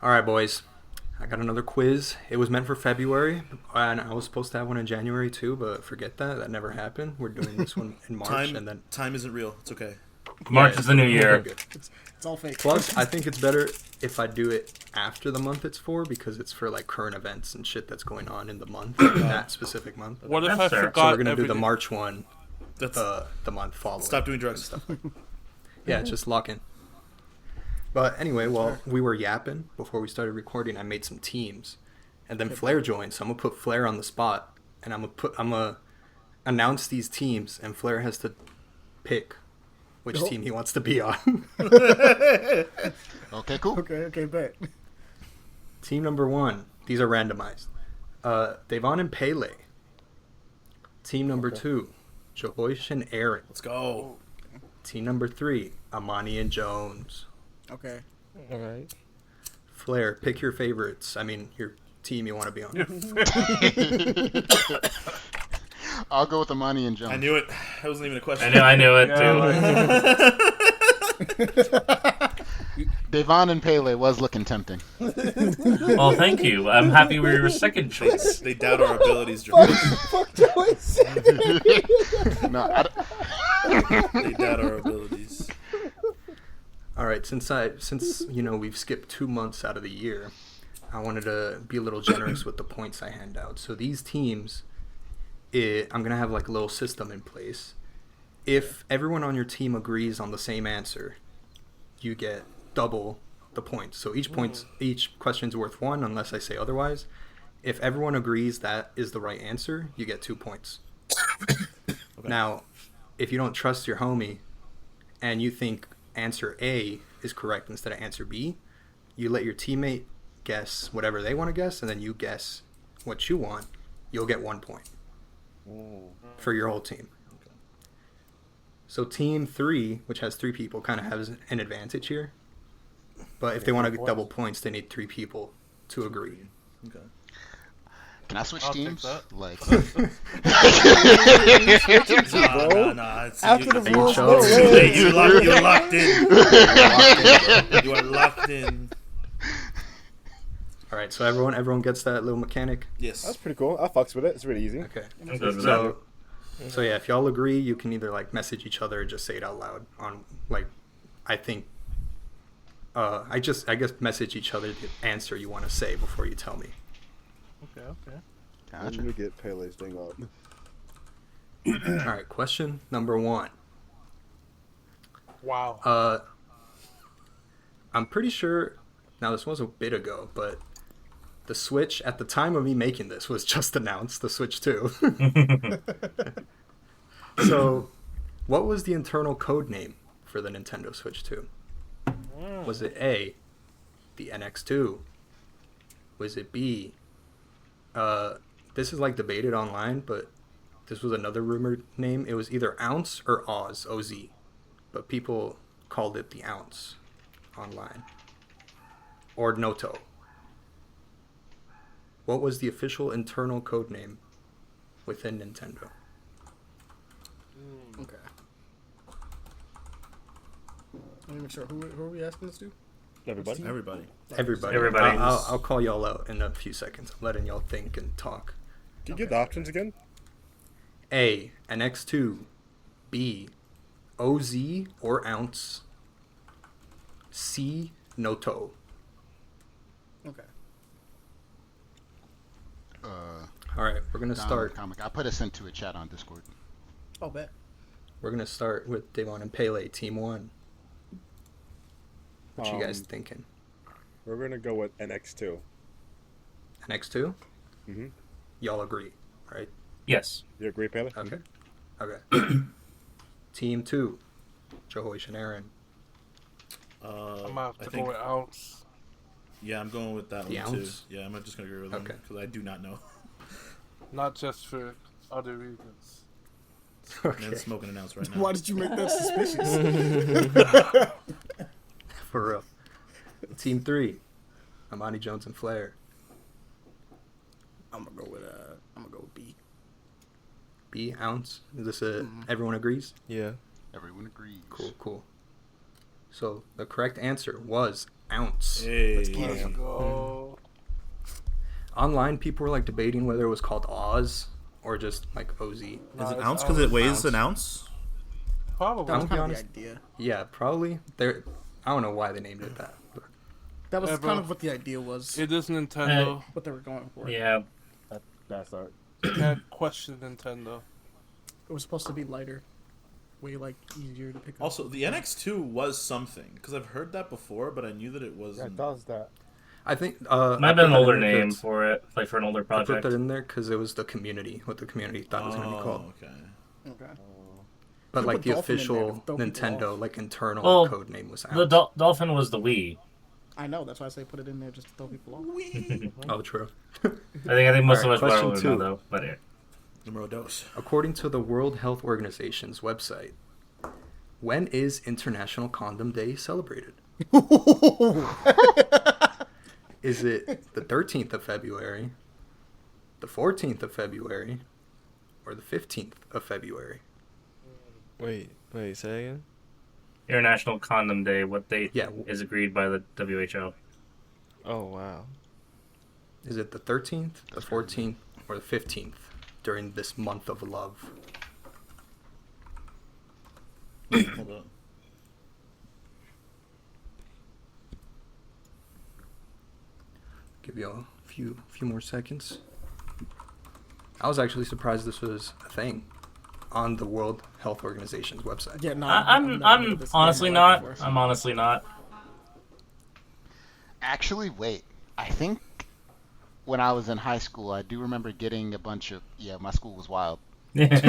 All right, boys. I got another quiz. It was meant for February, and I was supposed to have one in January too, but forget that. That never happened. We're doing this one in March, and then Time isn't real. It's okay. March is the new year. Good. It's all fake. Plus, I think it's better if I do it after the month it's for, because it's for like current events and shit that's going on in the month, that specific month. What if That's I fair. forgot So we're gonna do the everything? March one, That's the month following. stop doing drugs. Stuff. Yeah, just lock in. But anyway, while we were yapping before we started recording, I made some teams, and then Flaire joined. So I'm gonna put Flaire on the spot, and I'm gonna announce these teams, and Flaire has to pick which team he wants to be on. Okay, cool. Okay, bet. Team number 1. These are randomized. Deavugh and Pele. Team number 2. Johoish and Aaron. Let's go. Team number 3. Ahmani and Jones. Okay. All right. Flair, pick your favorites. I mean, your team you want to be on. I'll go with Ahmani and Jones. I knew it. That wasn't even a question. I knew it too. Deavugh and Pele was looking tempting. Well, thank you. I'm happy we were second choice. They doubt our abilities, George. Fuck choice. No, I don't- They doubt our abilities. All right, since we've skipped 2 months out of the year, I wanted to be a little generous with the points I hand out. So these teams, I'm gonna have like a little system in place. If everyone on your team agrees on the same answer, you get double the points. So each question's worth 1 unless I say otherwise. If everyone agrees that is the right answer, you get 2 points. Okay. Now, if you don't trust your homie and you think answer A is correct instead of answer B, you let your teammate guess whatever they want to guess, and then you guess what you want. You'll get 1 point for your whole team. So team 3, which has 3 people, kind of has an advantage here. But if they want to get double points, they need 3 people to agree. Okay. Can I switch I'll take teams? that. Like, Nah. After the you rules, chose. no way. You're locked in. You are locked in. All right, so everyone gets that little mechanic. Yes. That's pretty cool. I fucks with it. It's really easy. Okay. I'm good with So yeah, if y'all agree, you can either like message each other or just say it out loud on like, I think. I guess message each other the answer you want to say before you tell me. Okay. I'm gotcha. gonna get Pele's thing up. All right, question number 1. Wow. I'm pretty sure. Now this was a bit ago, but the Switch at the time of me making this was just announced. The Switch 2. So, what was the internal code name for the Nintendo Switch 2? Was it A, the NX2? Was it B? This is like debated online, but this was another rumored name. It was either Ounce or Oz, O-Z. But people called it the Ounce online. Or Noto. What was the official internal code name within Nintendo? Okay. Let me make sure. Who are we asking this to? Everybody. Everybody. Everybody. I'll call y'all out in a few seconds. I'm letting y'all think and talk. Can you give the options again? A, an X2. B, OZ or Ounce. C, Noto. Okay. All right, we're going to start. Comic. I put us into a chat on Discord. Oh, bet. We're going to start with Deavugh and Pele, team 1. What you guys thinking? We're gonna go with NX2. An X2? Mhm. Y'all agree, right? Yes. You agree, Pele? Okay. Okay. Team 2, Johoish and Aaron. I'm gonna have I to think, go with Ounce. Yeah, I'm going with that The one Ounce? too. Yeah, I'm just gonna agree with them Okay. because I do not know. Not just for other reasons. Okay. Man's smoking an ounce right now. Why did you make that suspicious? For real. Team 3, Ahmani, Jones, and Flaire. I'm gonna go with B. B, Ounce. Is this everyone agrees? Yeah. Everyone agrees. Cool. So the correct answer was ounce. Hey. Let's Damn. go. Online, people were like debating whether it was called Oz or just like OZ. Is it it's ounce because it weighs ounce. an ounce? Probably. That was I'll be kind of honest. the idea. Yeah, probably. I don't know why they named it that. But That was Yeah, kind bro. of what the idea was. It is Nintendo. What they were going for. Yeah. That's art. Can't question Nintendo. It was supposed to be lighter, way like easier to pick up. Also, the NX2 was something because I've heard that before, but I knew that it Yeah, wasn't. it does that. I think Might I have put been an that older in there name 'cause- for it, like for an older I put project. that in there because it was the community, what the community thought it was going to be called. Okay. Okay. But You like put the Dolphin in there official to throw people Nintendo, off. like internal Well, code name was The Ounce. Dolphin was the Wii. I know. That's why I say put it in there just to throw people off. Oh, true. I think most of Alright, us question probably two. know though. But yeah. Numero dos. According to the World Health Organization's website, when is International Condom Day celebrated? Is it the 13th of February, the 14th of February, or the 15th of February? Wait, say again? International Condom Day. What date Yeah. is agreed by the WHO? Oh, wow. Is it the 13th, the 14th, or the 15th during this month of love? Hold up. Give you a few more seconds. I was actually surprised this was a thing on the World Health Organization's website. Yeah, no. I'm honestly not. I'm honestly not. Actually, wait. I think when I was in high school, I do remember getting a bunch of. Yeah, my school was wild. No, like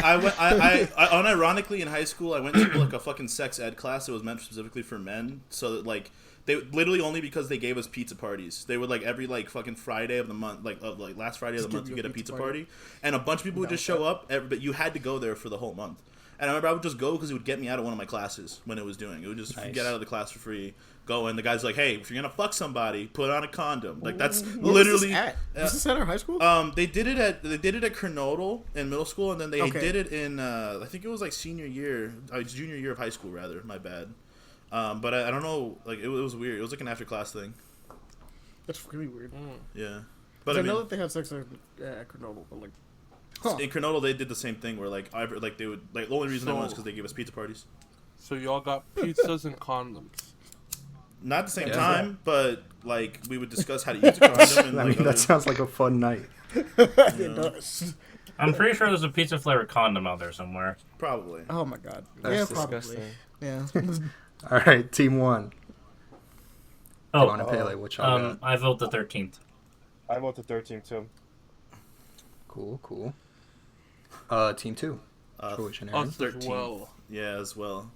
I unironically in high school I went to like a fucking sex ed class that was meant specifically for men, so that like they literally only because they gave us pizza parties. They would like every like fucking Friday of the month, like last Friday of the month, you get a pizza party, and a bunch of people would just show up, but you had to go there for the whole month. And I remember I would just go because it would get me out of one of my classes when it was doing. It would just Nice. get out of the class for free. Go and the guy's like, "Hey, if you're gonna fuck somebody, put on a condom." Like that's literally. Was this at our high school? They did it at Kernodle in middle school, and then they Okay. did it in I think it was like junior year of high school rather. My bad. But I don't know. Like it was weird. It was like an after class thing. That's really weird. Yeah. But But I know that they had sex at Grenoble, but like, huh. in Kernodle they did the same thing where like they would like the only reason I went is because they gave us pizza parties. So y'all got pizzas and condoms. Not at the same Yeah. time, but like we would discuss how to use a condom. And, I like, mean, that sounds like a fun night. It does. I'm pretty sure there's a pizza flavored condom out there somewhere. probably. Oh my god. That's yeah, probably. disgusting. Yeah. All right, team one. Oh, Go on and Pele, what y'all got? I vote the 13th. I vote the 13 too. Cool. Team two. Troy and Aaron. Us as 13th. well. Yeah, as well.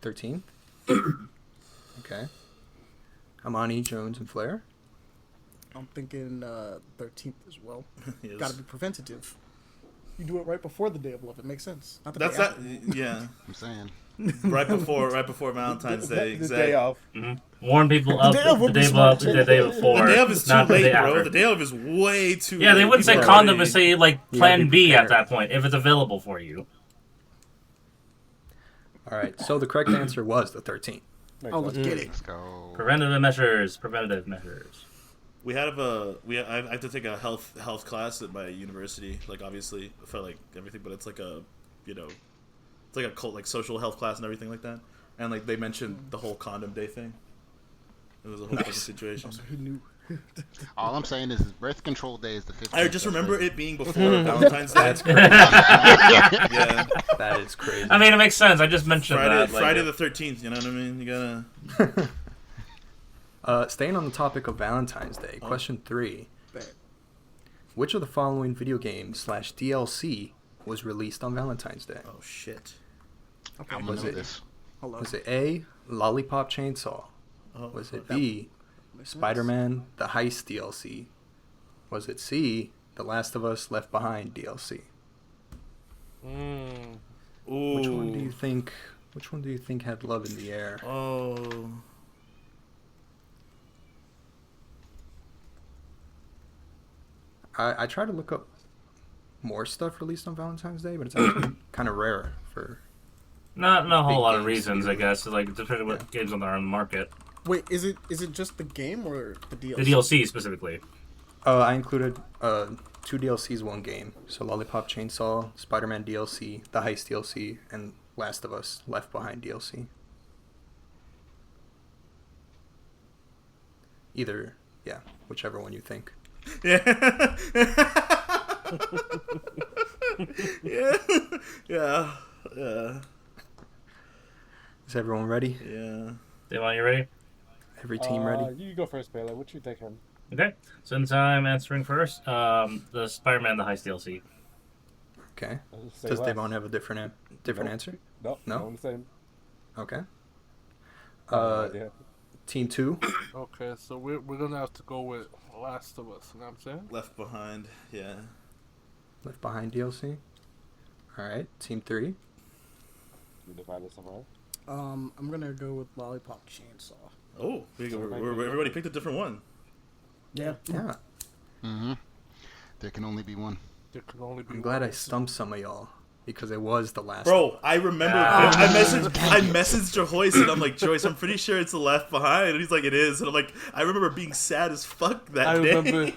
13th. Okay. Ahmani, Jones, and Flair. I'm thinking 13th as well. Yes. Got to be preventative. You do it right before the day of love. It makes sense. Not the That's day that. after. Yeah. I'm saying. right before Valentine's Day. The Exactly. day of. Warn people up day of would the be day smart. the day before. The day of is too not the late, day bro. after. The day of is way too late. Yeah, they wouldn't say People are condom, already- but say like Yeah, Plan be B at prepared. that point if it's available for you. All right, so the correct answer was the 13th. Oh, let's get it. Let's go. Preventative measures. We had I have to take a health class at my university. Like obviously for like everything, but it's like a it's like a cult, like social health class and everything like that. And like they mentioned the whole condom day thing. It was a whole fucking situation. He knew. All I'm saying is birth control day is the 15th. I just That's remember it. it being before Valentine's Day. That's crazy. Yeah, That is crazy. I mean, it makes sense. I just mentioned that. like, Friday the 13th. You know what I mean? You gotta. Staying on the topic of Valentine's Day, question 3. Bet. Which of the following video games / DLC was released on Valentine's Day? Oh shit. Okay. I'm Was gonna know it- this. Hold on. Was it A, Lollipop Chainsaw? Oh, Was it B, Makes sense. Spider-Man The Heist DLC? Was it C, The Last of Us Left Behind DLC? Mm. Ooh. Which one do you think? Which one do you think had love in the air? Oh. I tried to look up more stuff released on Valentine's Day, but it's actually kind of rare for Not a whole Big lot of games reasons, to I be guess. Like depending on what games on their own market. Wait, is it just the game or the DLC? The DLC specifically. I included 2 DLCs, 1 game. So Lollipop Chainsaw, Spider-Man DLC, the Heist DLC, and Last of Us Left Behind DLC. Either, yeah, whichever one you think. Yeah. Yeah. Yeah. Yeah. Is everyone ready? Yeah. Devon, you ready? Every team ready? You go first, Pele. What you thinking? Okay. Since I'm answering first, the Spider-Man the Heist DLC. Okay. Say Does less. Devon have a different Nope. answer? Nope. No? I'm the same. Okay. Yeah. Team 2. Okay, so we're gonna have to go with Last of Us. You know what I'm saying? Left Behind. Yeah. Left Behind DLC. All right. Team 3. You divide this somewhere. I'm gonna go with Lollipop Chainsaw. Oh, everybody picked a different one. Yeah. Yeah. Mm-hmm. There can only be one. There could only be I'm glad one. I stumped some of y'all because it was the last. Bro, I remember. I messaged Joyce and I'm like, Joyce, I'm pretty sure it's the Left Behind, and he's like, it is, and I'm like, I remember being sad as fuck that I day. remember.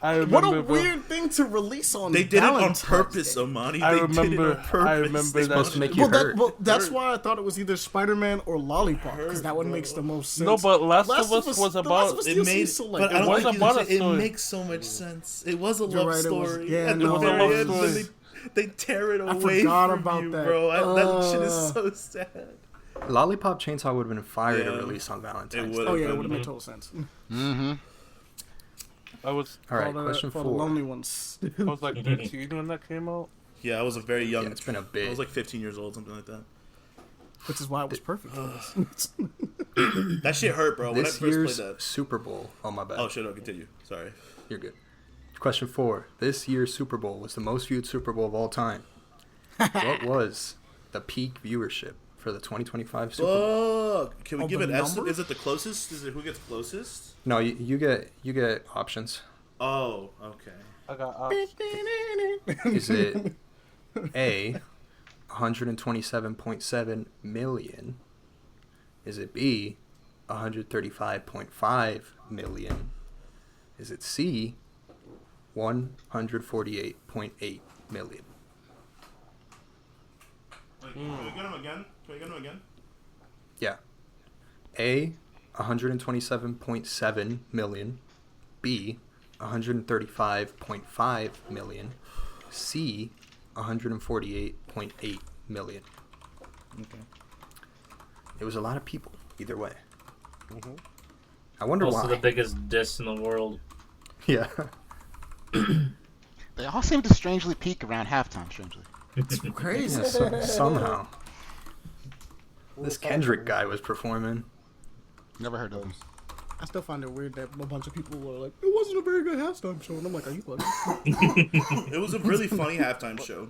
I remember. What a bro. weird thing to release on. They did it on Valentine's purpose, Day. Amani. I They did it remember- on purpose. I remember They that Supposed to make you Well, hurt. that's why I thought it was either Spider-Man or Lollipop, because that one makes the most sense. No, but Last of Us was The about- Last of Us It DLC made, is so, like, but I don't was like about a it story. makes so much sense. It was a You're love right, it was- story. yeah, At no. the It was a very love end, story. then they tear it I away forgot from about you, that. bro. That shit is so sad. Lollipop Chainsaw would have been fire to Yeah. release on Valentine's It Day. would. Oh yeah, it would have made total sense. Mm-hmm. I was All right, For the- question for the 4. lonely ones. I was like 13 when that came out. Yeah, I was a very young. Yeah, it's been a I bit. was like 15 years old, something like that. Which is why it was perfect for this. That shit hurt, bro. When I This first year's played that. Super Bowl. Oh my bad. Oh shit! I'll continue. Sorry. You're good. Question 4. This year's Super Bowl was the most viewed Super Bowl of all time. What was the peak viewership for the 2025 Super Bowl? Fuck. Can we Oh, give the an estimate? number? Is it the closest? Is it who gets closest? No, you get options. Oh, okay. I got Is it A, 127.7 million? Is it B, 135.5 million? Is it C, 148.8 million? Wait, can we get him again? Can we get him again? Yeah. A, 127.7 million. B, 135.5 million. C, 148.8 million. Okay. It was a lot of people, either way. I wonder Also why. the biggest diss in the world. Yeah. They all seem to strangely peak around halftime. Strangely. It's crazy. Yeah, somehow. This Kendrick guy was performing. Never heard of them. I still find it weird that a bunch of people were like, it wasn't a very good halftime show. And I'm like, are you fucking? It was a really funny halftime show.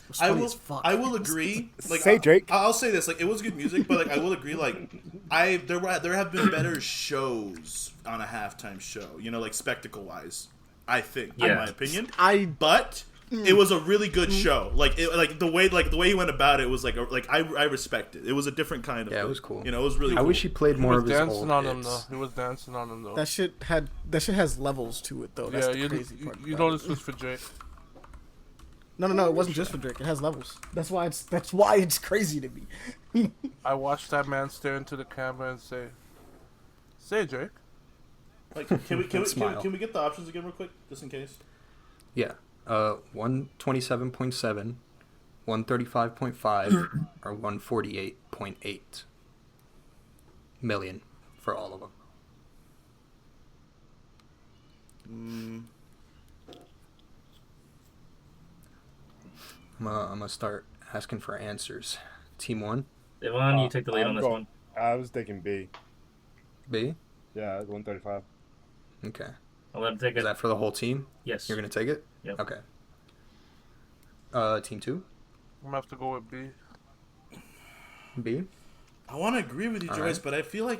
It's I funny will. as fuck. I will agree. Like, Say Drake. I'll say this. Like, it was good music, but like, I will agree. Like, there have been better shows on a halftime show. You know, like spectacle wise. I think, in Yeah. my opinion. But It was a really good show. Like, the way he went about it was I respect it. It was a different kind of. Yeah, it thing. was cool. You know, it was really. I cool. wish he played He more was of his dancing old on him hits. though. He was dancing on him though. that shit has levels to it though. That's Yeah, the you crazy part. you about know it. this was for Drake. No, it wasn't just for Drake. It has levels. That's why it's crazy to me. I watched that man stare into the camera and say, Drake. Like, can we Smile. can we get the options again real quick, just in case? Yeah. 127.7, 135.5, or 148.8 million for all of them. I'm gonna start asking for answers. Team 1, Devon, you take the lead on this one. I was thinking B. B. Yeah, 135. Okay. I'll let him take Is it. that for the whole team? Yes. You're gonna take it? Yep. Okay. Team 2, I'm gonna have to go with B. B. I want to agree with you, All Joyce, right. but I feel like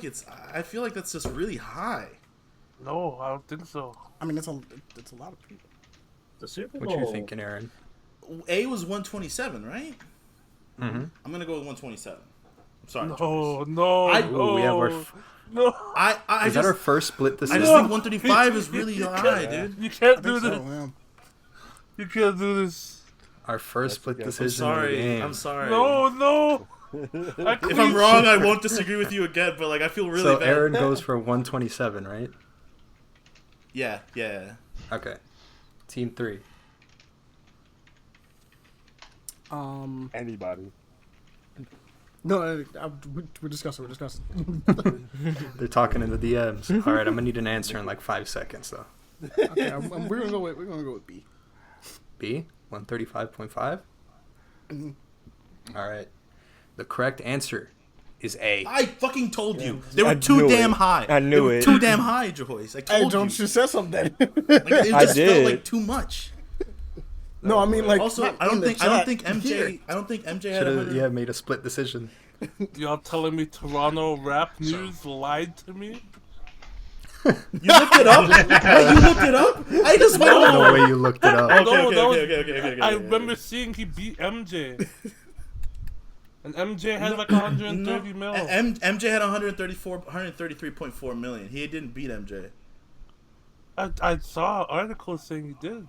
that's just really high. No, I don't think so. I mean, it's a lot of people. The Super What Bowl. you thinking, Aaron? A was 127, right? Mm-hmm. I'm gonna go with 127. I'm sorry. Oh no! Ooh, we have our. no. I Is that our first split I decision? just think 135 is really high, dude. You can't do Oh, this. man. You can't do this. Our first split I'm decision. of the Sorry. game. I'm sorry. No. If I'm wrong, I won't disagree with you again. But like, I feel really So bad. Aaron goes for 127, right? Yeah. Okay. Team 3. Anybody. No, we're discussing. They're talking in the DMs. All right, I'm gonna need an answer in like 5 seconds though. Okay, we're gonna go with B. B 135.5. Mm-hmm. All right. The correct answer is A. I fucking told you. They were I too knew damn it. high. I knew they were it. Too damn high, Joyce. I told Hey, you. don't you say something? Like, it I just felt did. like too much. No, I mean like. Also, not I don't in the think chat, MJ. here. I don't think MJ had Should have 100. made a split decision. Y'all telling me Toronto rap news lied to me? You looked it up? Wait, you looked it up? I just went. No way you looked it up. Okay. I remember seeing he beat MJ. And MJ had like 130 mil. MJ had 133.4 million. He didn't beat MJ. I saw articles saying he did.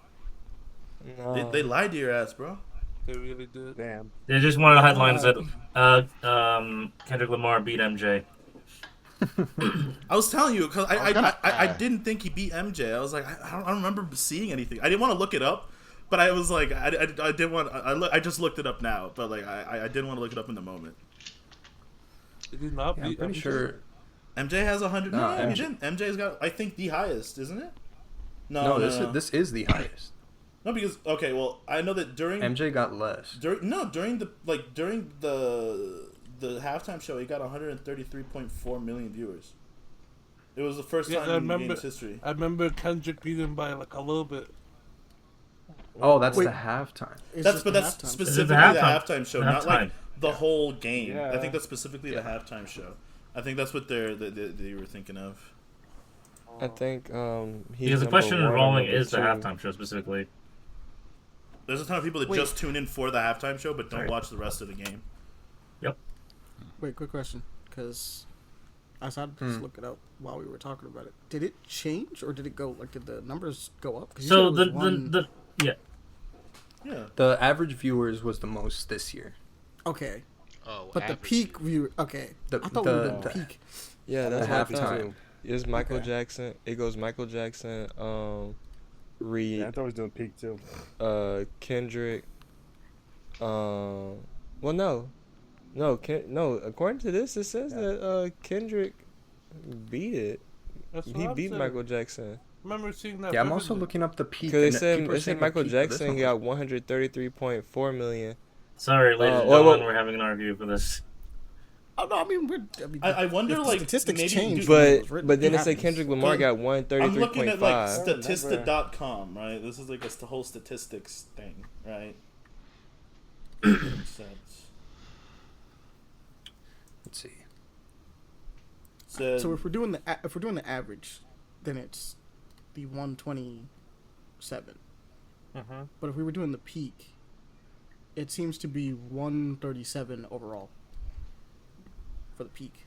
No. They lied to your ass, bro. They really did. Damn. They just one of the headlines that Kendrick Lamar beat MJ. I was telling you because gonna- I didn't think he beat MJ. I was like, I don't remember seeing anything. I didn't want to look it up, but I was like, I didn't want. I just looked it up now, but like I didn't want to look it up in the moment. He did not Yeah, I'm beat pretty MJ. sure. MJ has 100. No, No, he MJ didn't. MJ's got, I think, the highest, isn't it? No, this is the highest. No, because okay, well, I know that during MJ got less. during the halftime show, he got 133.4 million viewers. It was the first Yeah, time I in remember. game's history. I remember Kendrick beat him by like a little bit. Oh, that's Wait. the halftime. It's That's just the halftime. specifically halftime. the halftime show, The not like halftime. the whole game. Yeah. I think that's specifically the halftime show. I think that's what they were thinking of. I think he's Because the number question one or involving number is the two. halftime show specifically. There's a ton of people that Wait. just tune in for the halftime show, but don't Right. watch the rest of the game. Wait, quick question, because I decided to just look it up while we were talking about it. Did it change or did it go? Like, did the numbers go up? 'Cause you So said it was the yeah. Yeah. The average viewers was the most this year. okay, Oh, but the average. peak view. Okay, The- I thought we were the- doing the peak. Yeah, that's The what I think halftime. too. It's Michael Okay. Jackson. It goes Michael Jackson, Reed, Yeah, I thought I was doing peak too. Kendrick. Well, no. According to this, it says that Kendrick beat it. That's what He I'm beat saying. Michael Jackson. Remember seeing that? Yeah, I'm also vividly. looking up the peak. Because and people are it saying said the Michael peak for this Jackson one got 133.4 million. Sorry, ladies and well, gentlemen, we're having an argument for this. Oh no, I mean, I wonder, if the like, statistics maybe- change. dude, when it was But written, then it said happens. Kendrick Lamar got I'm looking at like 133.5. Statista.com, right? This is like the whole statistics thing, right? Makes sense. Let's see. Said, So if we're doing the average, then it's the 127. But if we were doing the peak, it seems to be 137 overall for the peak,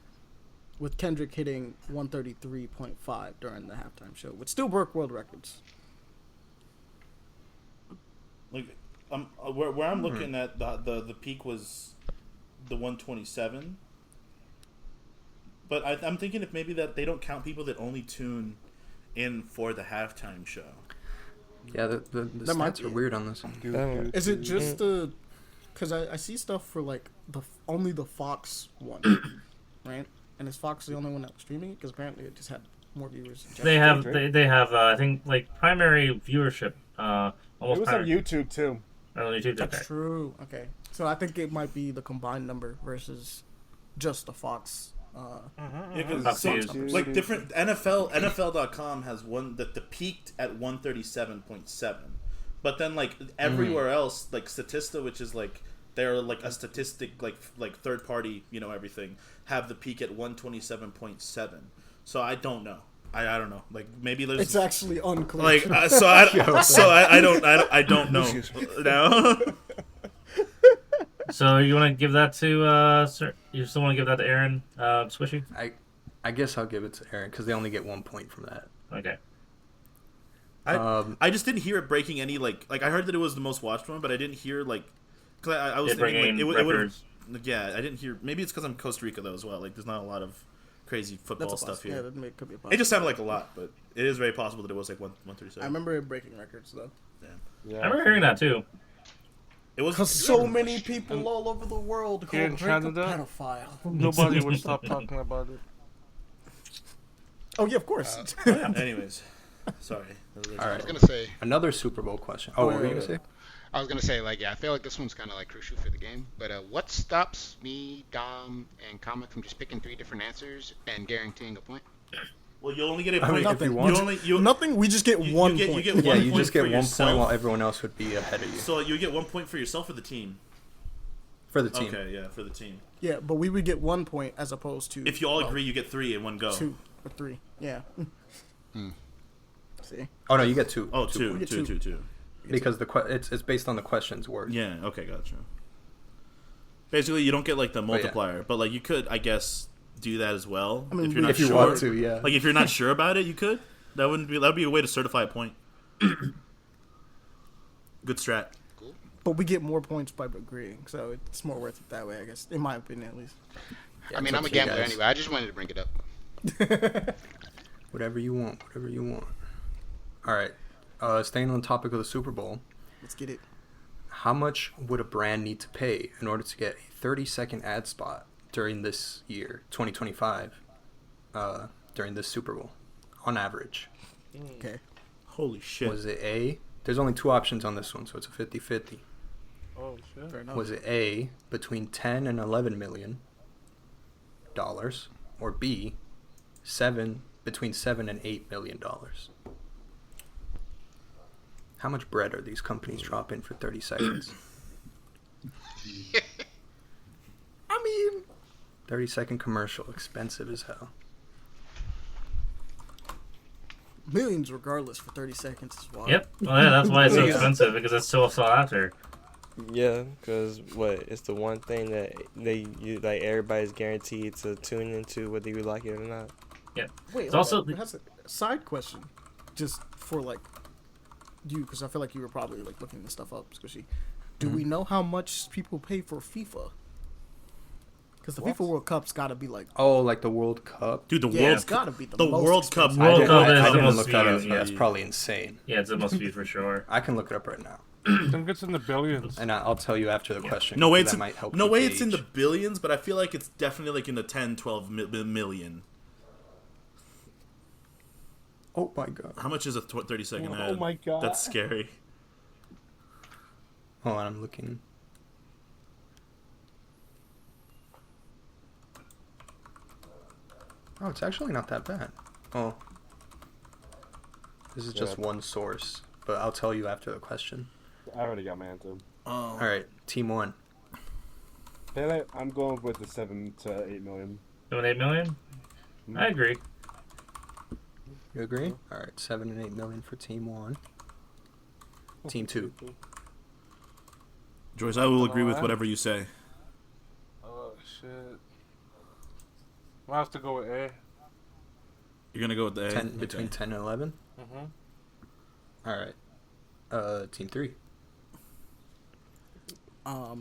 with Kendrick hitting 133.5 during the halftime show, which still broke world records. like, where I'm looking at the peak was the 127. But I'm thinking if maybe that they don't count people that only tune in for the halftime show. Yeah, the That might stats be are weird on this. That- Is it just the? Because I see stuff for like only the Fox one, right? And is Fox the only one that was streaming it? Because apparently it just had more viewers. in They general. have they have I think like primary viewership It almost was on primary YouTube too. on YouTube. That's Okay. true. Okay, so I think it might be the combined number versus just the Fox. Yeah, 'cause Fox some- News. like different NFL.com has one that the peaked at 137.7, but then like everywhere else, like Statista, which is like they're like a statistic like third party, everything, have the peak at 127.7. So I don't know. I don't know. Like maybe there's It's actually unclear. like I don't know now. So you want to give that to sir? You still want to give that to Aaron Swishy? I guess I'll give it to Aaron because they only get 1 point from that. Okay. I just didn't hear it breaking any like I heard that it was the most watched one, but I didn't hear like because I was thinking like, it would. Yeah, I didn't hear. Maybe it's because I'm Costa Rica though as well. Like there's not a lot of crazy football stuff here. Yeah, that could be a it just sounded like a lot, but it is very possible that it was like 137. I remember it breaking records though. Yeah. I remember hearing that too. It was Because so many people all over the world call Here in Drake a Canada? pedophile. Nobody would stop talking about it. Oh yeah, of course. Anyways, sorry. All I right. was gonna say. Another Super Bowl question. Oh, what were you gonna say? I was gonna say, like, yeah, I feel like this one's kind of like crucial for the game. But what stops me, Dom, and Comic from just picking 3 different answers and guaranteeing a point? Well, you only get a I mean, point if you want. Nothing. We just get one point. You get one Yeah, you point just get for 1 point yourself. while everyone else would be ahead of you. So you get 1 point for yourself or the team? For the team. Okay, yeah, for the team. Yeah, but we would get 1 point as opposed to. If you all agree, you get 3 in one go. 2 or 3. Yeah. See. Oh no, you get 2. Oh, 2 two, points. two, two, two. Because it's based on the question's worth. Yeah. Okay, gotcha. Basically, you don't get like the yeah. multiplier, but like you could, I guess, do that as well. I mean, if you're not if you sure. want to, yeah. Like if you're not sure about it, you could. That would be a way to certify a point. Good strat. But we get more points by agreeing, so it's more worth it that way, I guess, in my opinion, at least. Yeah, I mean, it's I'm a up to you gambler guys. anyway. I just wanted to bring it up. Whatever you want. Whatever you want. All right. Staying on the topic of the Super Bowl. Let's get it. How much would a brand need to pay in order to get a 30-second ad spot during this year, 2025, during this Super Bowl, on average? Okay. Holy shit. Was it A? There's only 2 options on this one, so it's a 50-50. Oh shit. Fair enough. Was it A, between 10 and 11 million dollars, or B, between 7 and 8 million dollars? How much bread are these companies dropping for 30 seconds? I mean, 30-second commercial, expensive as hell. millions regardless for 30 seconds is wild. Yep. Well, yeah, that's why it's so expensive because it's so sought after. Yeah, because it's the one thing that like everybody's guaranteed to tune into whether you like it or not. Yeah. Wait, It's hold also on. That's a side question, just for like you, because I feel like you were probably like looking this stuff up, Squishy. Do we know how much people pay for FIFA? Because the FIFA World Cup's got to be like, Oh, like the World Cup? Dude, the yeah, World it's got to be the World most Cup. expensive. World Cup is I the didn't most look that up. views, Yeah, it's yeah. probably insane. Yeah, it's the most viewed for sure. I can look it up right now. I think it's in the billions. And I'll tell you after the question. No way, because it's that might help no you way. It's in the gauge. billions, but I feel like it's definitely like in the 10, 12 million. Oh my god. How much is a 30-second ad? Oh my god. That's scary. Hold on, I'm looking. Oh, it's actually not that bad. Oh. This is just Yeah. one source, but I'll tell you after the question. I already got my answer. Oh. Alright, team 1. Pele, I'm going with the 7 to 8 million. 8 million? I agree. You agree? Alright, 7 and 8 million for team 1. Team 2. Joyce, I will agree with whatever you say. Oh shit. I'll have to go with A. You're gonna go with the A? 10, between Okay. 10 and 11? Mm-hmm. Alright. Team 3. I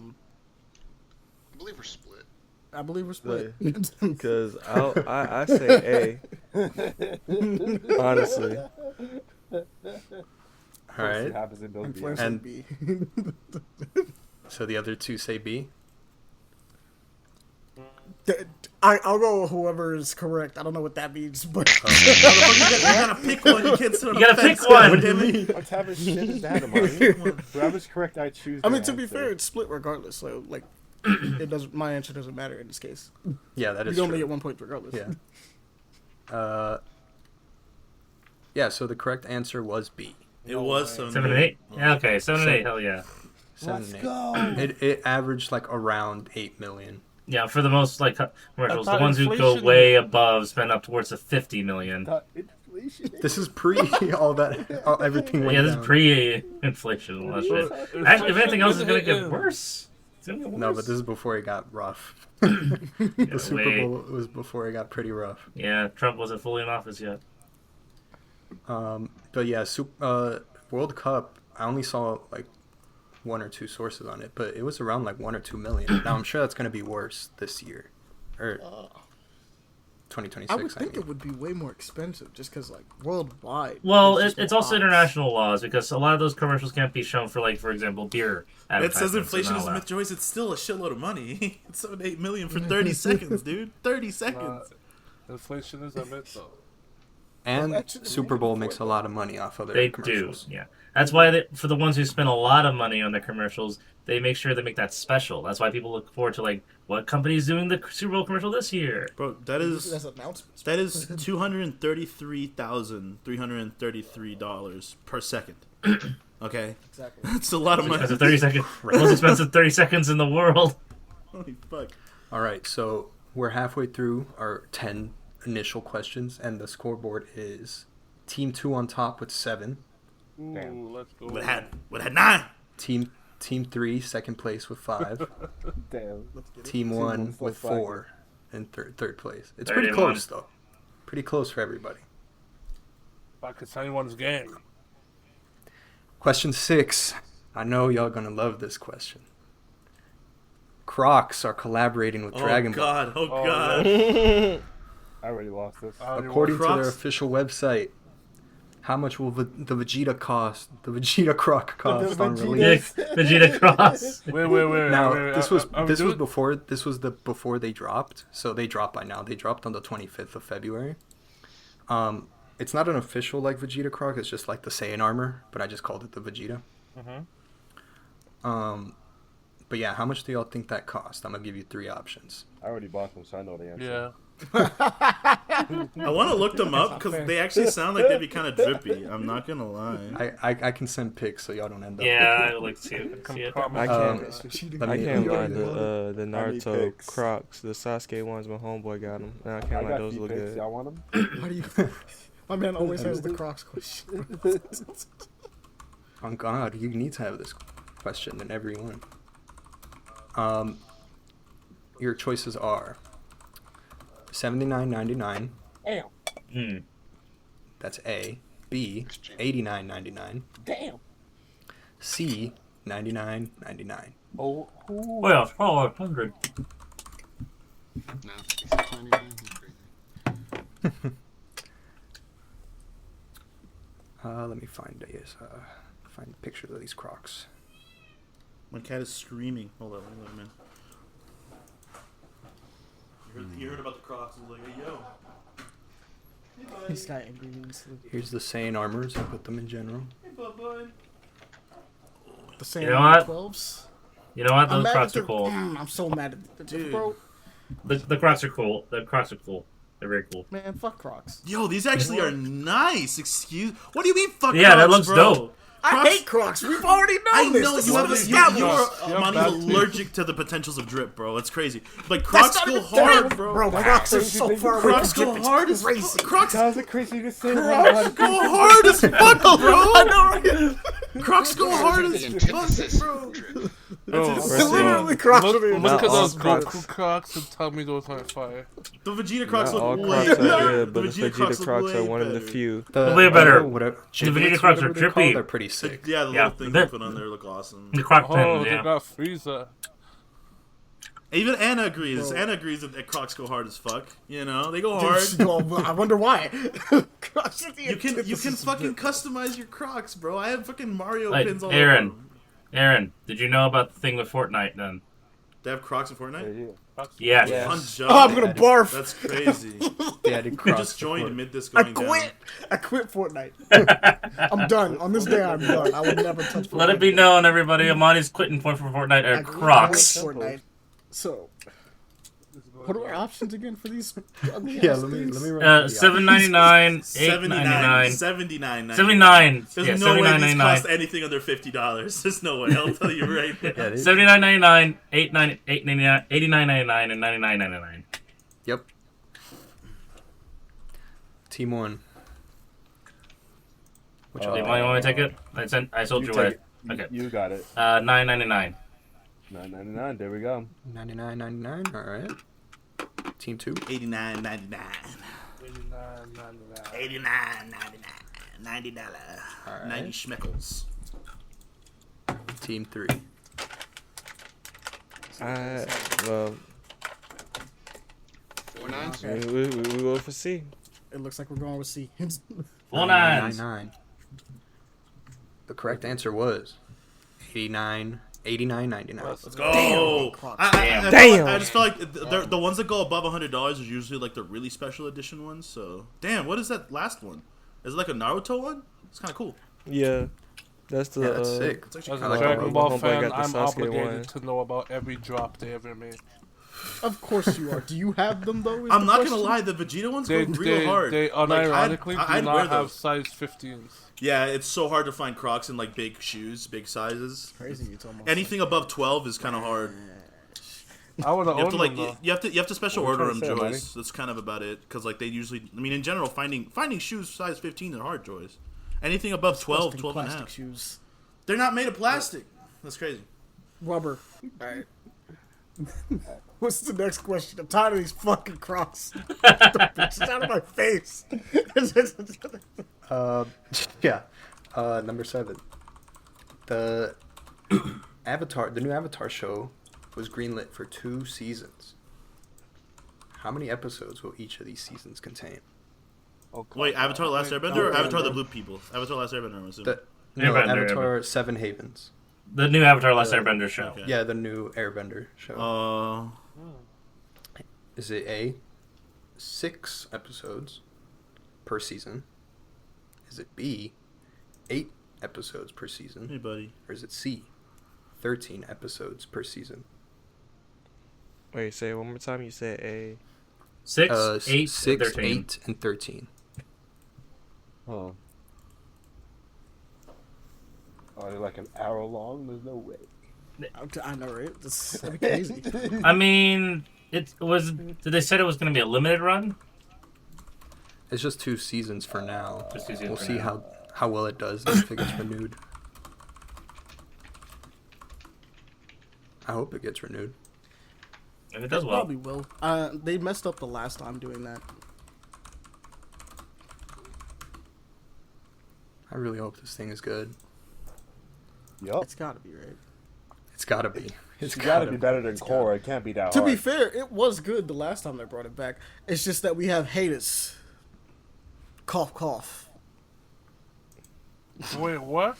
believe we're split. I believe we're split. Because I say A. Honestly. Alright. See happens in those And BS. Flaire said B. So the other 2 say B? I'll go with whoever is correct. I don't know what that means, but You gotta pick one. You can't sit on You gotta the fence. pick one. God damn it. What type of shit is that, Ahmani? Whoever's correct, I choose. I mean, their to be answer. fair, it's split regardless. So like, it doesn't. My answer doesn't matter in this case. Yeah, that is You only true. get 1 point regardless. Yeah. Yeah, so the correct answer was B. It was 7 7 and 8? Yeah, okay. 7 and 8, hell yeah. 7 Let's and 8. go. It averaged like around 8 million. Yeah, for the most like commercials, I the thought ones who go inflation- way above spend up towards the 50 million. Inflation. This is pre everything went Yeah, this down. is pre-inflation and all that shit. Actually, if anything else, is gonna get worse. No, but this is before it got rough. The Super Bowl was before it got pretty rough. Yeah, Trump wasn't fully in office yet. But yeah, World Cup, I only saw like 1 or 2 sources on it, but it was around like 1 or 2 million. Now I'm sure that's going to be worse this year, or 2026. I would think it would be way more expensive just because, like, worldwide. Well, it's also international laws because a lot of those commercials can't be shown for, like, for example, beer. It says advertisements inflation are is not allowed. myth, Joyce. It's still a shitload of money. It's 7-8 million for 30 seconds, dude. 30 seconds. Inflation is a myth, though. And Super Bowl makes a lot of money off of their They commercials. do, yeah. That's why for the ones who spend a lot of money on their commercials, they make sure they make that special. That's why people look forward to, like, what company's doing the Super Bowl commercial this year. Bro, that is announcements. that is $233,333 per second. Okay, Exactly. that's a lot of money. That's a 30-second, most expensive 30 seconds in the world. Holy fuck! All right, so we're halfway through our 10 initial questions, and the scoreboard is Team 2 on top with 7. Ooh, let's go. What had 9? Team 3 second place with 5. Damn. Team 1 so with flagging. 4 in third place. It's 31. pretty close though. Pretty close for everybody. Back at anyone's game. Question 6. I know y'all gonna love this question. Crocs are collaborating with Dragon Ball. God! Oh Oh, god! I already lost this. According to their Crocs? official website, how much will the Vegeta cost? The Vegeta Croc cost on release? Vegeta Cross. Wait. Now wait, this was doing- before they dropped. So they dropped by now. They dropped on the 25th of February. It's not an official like Vegeta Croc. It's just like the Saiyan armor, but I just called it the Vegeta. But yeah, how much do y'all think that cost? I'm gonna give you 3 options. I already bought them, so I know the answer. Yeah. I want to look them up because they actually sound like they'd be kind of drippy. I'm not gonna lie. I can send pics so y'all don't end up. Yeah, I would like to see it. See it. I can't. Let I me- can't lie. let me- The Naruto pics? Crocs, the Sasuke ones, my homeboy got them. I I can't lie, got those few look pics. good. Y'all want them? Why do you? My man always has the Crocs question. On God, you need to have this question in every one. Your choices are $79.99. Hmm. That's A. B. $89.99. Damn. C. $99.99. Oh, Well, it's probably 100. No, it's 29. That's crazy. Let me find pictures of these Crocs. My cat is screaming. Hold on, let him in. You heard about the Crocs? I was like, hey, yo. He's got ingredients. Here's the Saiyan armors. I put them in general. Hey, bud. The same You know what? 12s. You know what? I'm Those mad Crocs at are cool. I'm so mad at the Dude. bro. The Crocs are cool. The Crocs are cool. They're very cool. Man, fuck Crocs. Yo, these actually are nice. What do you mean, fuck Yeah, Crocs, that looks bro? dope. I Crocs- hate Crocs. We've already known I this. know This you is have established. you're bad Ahmani's taste. allergic to the potentials of drip, bro. It's crazy. Like That's Crocs not go even hard, drip, bro. Crocs are so far away Crocs from go drip. hard It's as crazy. fuck. Crocs That was a crazy to say. Crocs go hard as fuck, bro. I know, right? Crocs go hard The as antithesis fuck, of bro. drip. Bro, That's First of all, Literally Crocs. look Not at all those Crocs. Goku Crocs and tell me those aren't fire. The Vegeta Crocs Not all look way Crocs are better. good, but the Vegeta look Crocs are way one of the better. few. Way better. Whatever, The Vegeta Crocs are whatever they're called, drippy. They're pretty sick. Yeah, the Yeah, little things the- they put on there look awesome. The Croc Oh, pins, they yeah. got Frieza. Even Anna agrees. Bro. Anna agrees that Crocs go hard as fuck. You know, they go Dude, hard. well, I wonder why. Crocs are the You can antithesis of fucking drip. customize your Crocs, bro. I have fucking Mario Like, pins all Aaron. over them. Aaron, did you know about the thing with Fortnite then? They have Crocs in Fortnite? Yes. Yeah. On jump? Oh, I'm gonna barf. That's crazy. They added You Crocs just joined before. mid this I going quit. down. I quit Fortnite. I'm done. On this day, I'm done. I will never touch Fortnite. Let it be known, everybody. Amani's quitting for Fortnite I at quit Crocs. Fortnite. So, what are our options again for these? ugly Yeah, ass let me things? run. $7.99, $79. $8.99, $79. $79. There's Yeah, no way these $79.99. cost anything under $50. There's no way. I'll tell you right now. Yeah, they- $79.99, $8.99, $89.99, and $99.99. Yep. Team 1. Which Do you want me to take it? I sold You you take away. it. Okay. You got it. $9.99. $9.99. There we go. $99.99. All right. Team 2. $89.99. $89.99. $89.99. $90. All right. 90 schmeckles. Team 3. Well, 4 nines. Okay. we go for C. It looks like we're going with C. 4 nines. $99.99. The correct answer was $89.99. Let's go. Damn. Damn. I just feel like the ones that go above $100 is usually like the really special edition ones. So, damn, what is that last one? Is it like a Naruto one? It's kind of cool. Yeah, that's the. Yeah, that's sick. It's actually As kind a of like Dragon a Ball homeboy fan, got the I'm Sasuke obligated one. to know about every drop they ever made. Of course you are. Do you have them though? is I'm the not question? gonna lie, the Vegeta ones go real They hard. unironically Like, do I'd wear not have those. size 15s. Yeah, it's so hard to find Crocs in like big shoes, big sizes. Crazy. It's almost Anything above 12 is kind of hard. I would have You have owned to them like though. you have to special What are order you them, trying to say, Joyce. That's kind of about it. Because like they usually, I mean, in general, finding shoes size 15 are hard, Joyce. Anything above 12, disgusting 12 and a plastic half. shoes. They're not made of plastic. That's crazy. Rubber. Alright. What's the next question? I'm tired of these fucking Crocs. Get the bitches out of my face. Yeah. Number 7. The the new Avatar show was greenlit for 2 seasons. How many episodes will each of these seasons contain? Okay. Wait, Avatar: The Last Wait, Airbender or no, Avatar: no. The Blue People? Avatar: The Last Airbender. I'm assuming. No, Airbender, Avatar 7 Havens. The new Avatar: Last Airbender show. Okay. Yeah, the new Airbender show. Is it A, 6 episodes per season? Is it B, 8 episodes per season? Hey, buddy. Or is it C, 13 episodes per season? Wait, say it one more time. You said A. 6, 8, 6, 13. 8, and 13. Oh. Oh, they're like an hour long? There's no way. I know, right? That'd be crazy. I mean, it was. Did they said it was going to be a limited run? It's just 2 seasons for now. Just 2 seasons We'll for see now. how well it does if it gets renewed. I hope it gets renewed. If it does They well. probably will. They messed up the last time doing that. I really hope this thing is good. Yup. It's gotta be, right? It's gotta be. It's It's gotta be better than It's Korra. It can't be that To hard. be fair, it was good the last time they brought it back. It's just that we have haters. Cough, cough. Wait, what?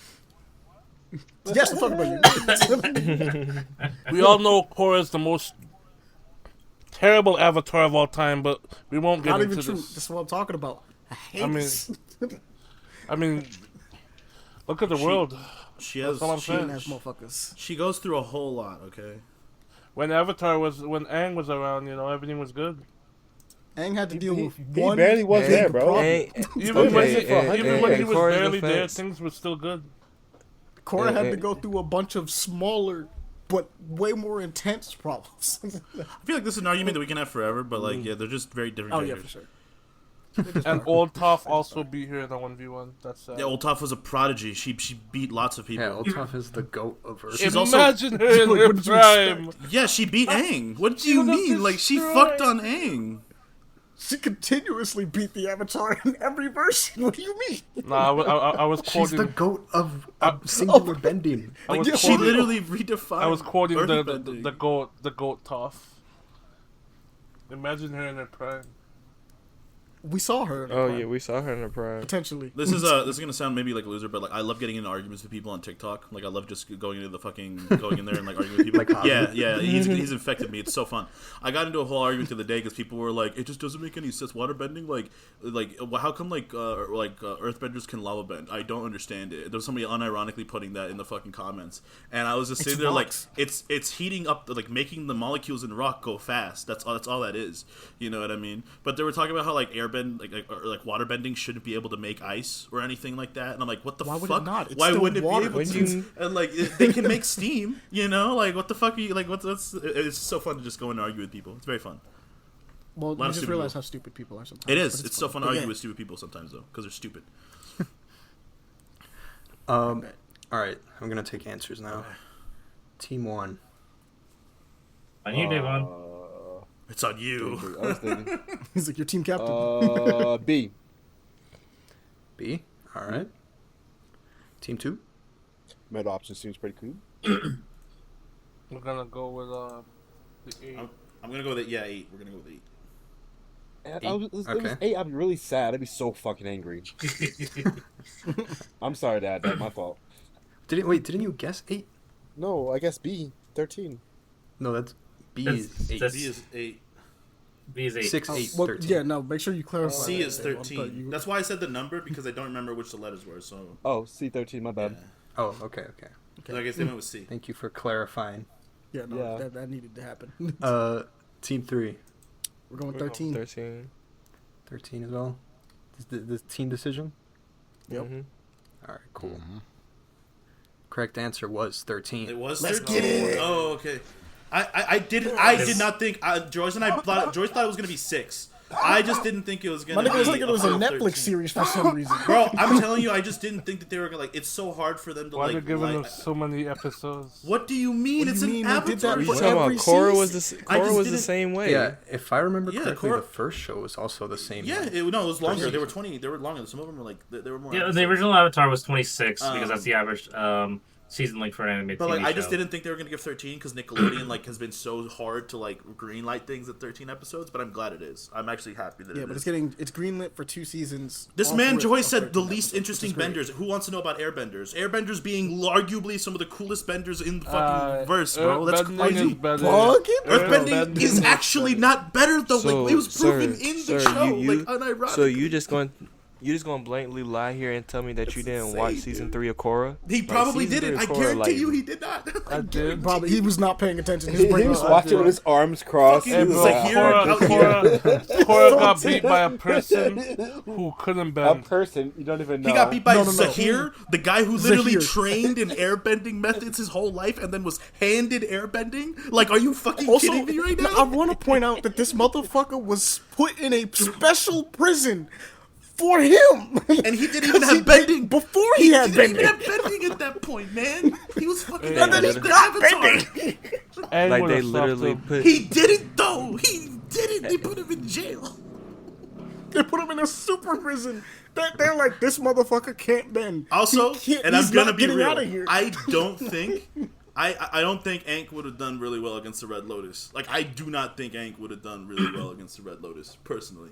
Yes, I'm talking about you. We all know Korra is the most terrible avatar of all time, but we won't get Not into even true. this. That's what I'm talking about. Haters. I mean, look at the world. She has. That's all I'm She, saying. Ass motherfuckers. she goes through a whole lot. Okay. When when Aang was around, everything was good. Aang had to deal with He one. barely was big there, bro. problem. Even when Okay, he was Korra's barely there, defense. things were still good. Korra had Yeah. to go through a bunch of smaller, but way more intense problems. I feel like this is an argument that we can have forever, but like, yeah, they're just very different Oh yeah, characters. for sure. And Old Toph also be here in the 1v1. That's sad. Yeah, Old Toph was a prodigy. She beat lots of people. Yeah, Ultaf is the goat of Earth. She's also- Imagine her in her What did you prime. Yeah, she beat Aang. What do you would've mean? Like, she destroyed- fucked on Aang. She continuously beat the Avatar in every version. What do you mean? Nah, I was She's the quoting. goat of singular bending. I was Like, she quoting- literally redefined. I was quoting the earthbending. goat Toph. Imagine her in her prime. We saw her. In the Oh prime, yeah, we saw her in the prime. potentially. This is gonna sound maybe like a loser, but like I love getting into arguments with people on TikTok. Like I love just going in there and like arguing with people. Like Javi. yeah, he's infected me. It's so fun. I got into a whole argument the other day because people were like, it just doesn't make any sense. Waterbending, how come earthbenders can lava bend? I don't understand it. There was somebody unironically putting that in the fucking comments, and I was just sitting there rocks. like, it's heating up, like making the molecules in rock go fast. That's all that is. You know what I mean? But they were talking about how like airbend, like water bending shouldn't be able to make ice or anything like that, and I'm like, what the Why fuck? would it not? It's Why still wouldn't water. it be able When to? you- And like they can make steam, you know? Like what the fuck are you like? It's so fun to just go and argue with people. It's very fun. Well, lot you of just stupid realize people. how stupid people are sometimes. It is. but It's so fun to But argue yeah. with stupid people sometimes though, because they're stupid. All right, I'm gonna take answers now. Team 1, On you, Deavugh. It's on you. I was thinking. He's like your team captain. B. B. All right. Team 2. Med option seems pretty cool. We're gonna go with the 8. I'm gonna go with 8. We're gonna go with 8. It was Okay. 8. I'd be really sad. I'd be so fucking angry. I'm sorry, Dad. That's my fault. Didn't you guess 8? No, I guess B. 13. No, that's B That's- is 8. that's- B is 8. B is 8. 6, 8, Well, 13. yeah, no. Make sure you clarify. C that, is Dave. I thought 13. That's why I said the number, because I don't remember which the letters were. So Oh, C13. My yeah. bad. Oh, okay. So I guess they went with C. Thank you for clarifying. Yeah, no, Yeah. That needed to happen. Team 3. We're going 13. 13. 13 as well. Is the team decision? Yep. Mhm. All right, cool. Correct answer was 13. It was Let's 13. get it. Oh, okay. I did not think Joyce and I thought Joyce thought it was gonna be 6. I just didn't think it was gonna. My nigga was be thinking it was a full Netflix 13. series for some reason. Bro, I'm telling you, I just didn't think that they were gonna it's so hard for them to Why are they like. giving them so many episodes? What do you mean? What do It's you an mean they did that Avatar. for You talking every about Korra season? was Korra was the didn't- same way. Yeah, if I remember Yeah, correctly, Korra- the first show was also the same. Yeah, one. it was longer. First They were season. 20. They were longer. Some of them were like they were more. Yeah, the episodes. original Avatar was 26 because that's Um, the average season length for an animated But TV like, I just show. didn't think they were gonna give 13 because Nickelodeon has been so hard to greenlight things at 13 episodes. But I'm glad it is. I'm actually happy that Yeah, it but is. it's greenlit for 2 seasons. This all man through Joyce of said the 13 least episodes, interesting which is great. benders. Who wants to know about airbenders? Airbenders being arguably some of the coolest benders in the fucking verse, bro. That's Earthbending is crazy. better. Plug it? Earthbending is actually not better though. So, it was proven sir, in the sir, show, you- unironically. So you just gonna blatantly lie here and tell me that you didn't watch insane, season dude. 3 of Korra? He probably season didn't. 3 I of Korra, guarantee you, he did not. I did. Probably he was not paying attention. His He brain was was watching with his arms crossed. Fucking He was Bro, like, like, here, out Korra got beat by a person who couldn't a bend. person you don't even know. He got beat by No. Zahir, the guy who literally Zahir. trained in airbending methods his whole life and then was handed airbending. Like, are you fucking Also, kidding me right I now? want to point out that this motherfucker was put in a special prison for him. And he didn't even have bending. before he had didn't bending. even have bending at that point, man. He was fucking. And then he the got Avatar. bending. Aang Like would've they stopped literally him. put. He didn't though. He didn't. They put him in jail. They put him in a super prison. They're like, this motherfucker can't bend. Also, He can't- and I'm he's gonna not be getting real. out of here. I don't think. I don't think Aang would have done really well against the Red Lotus. Like, I do not think Aang would have done really well against the Red Lotus, personally.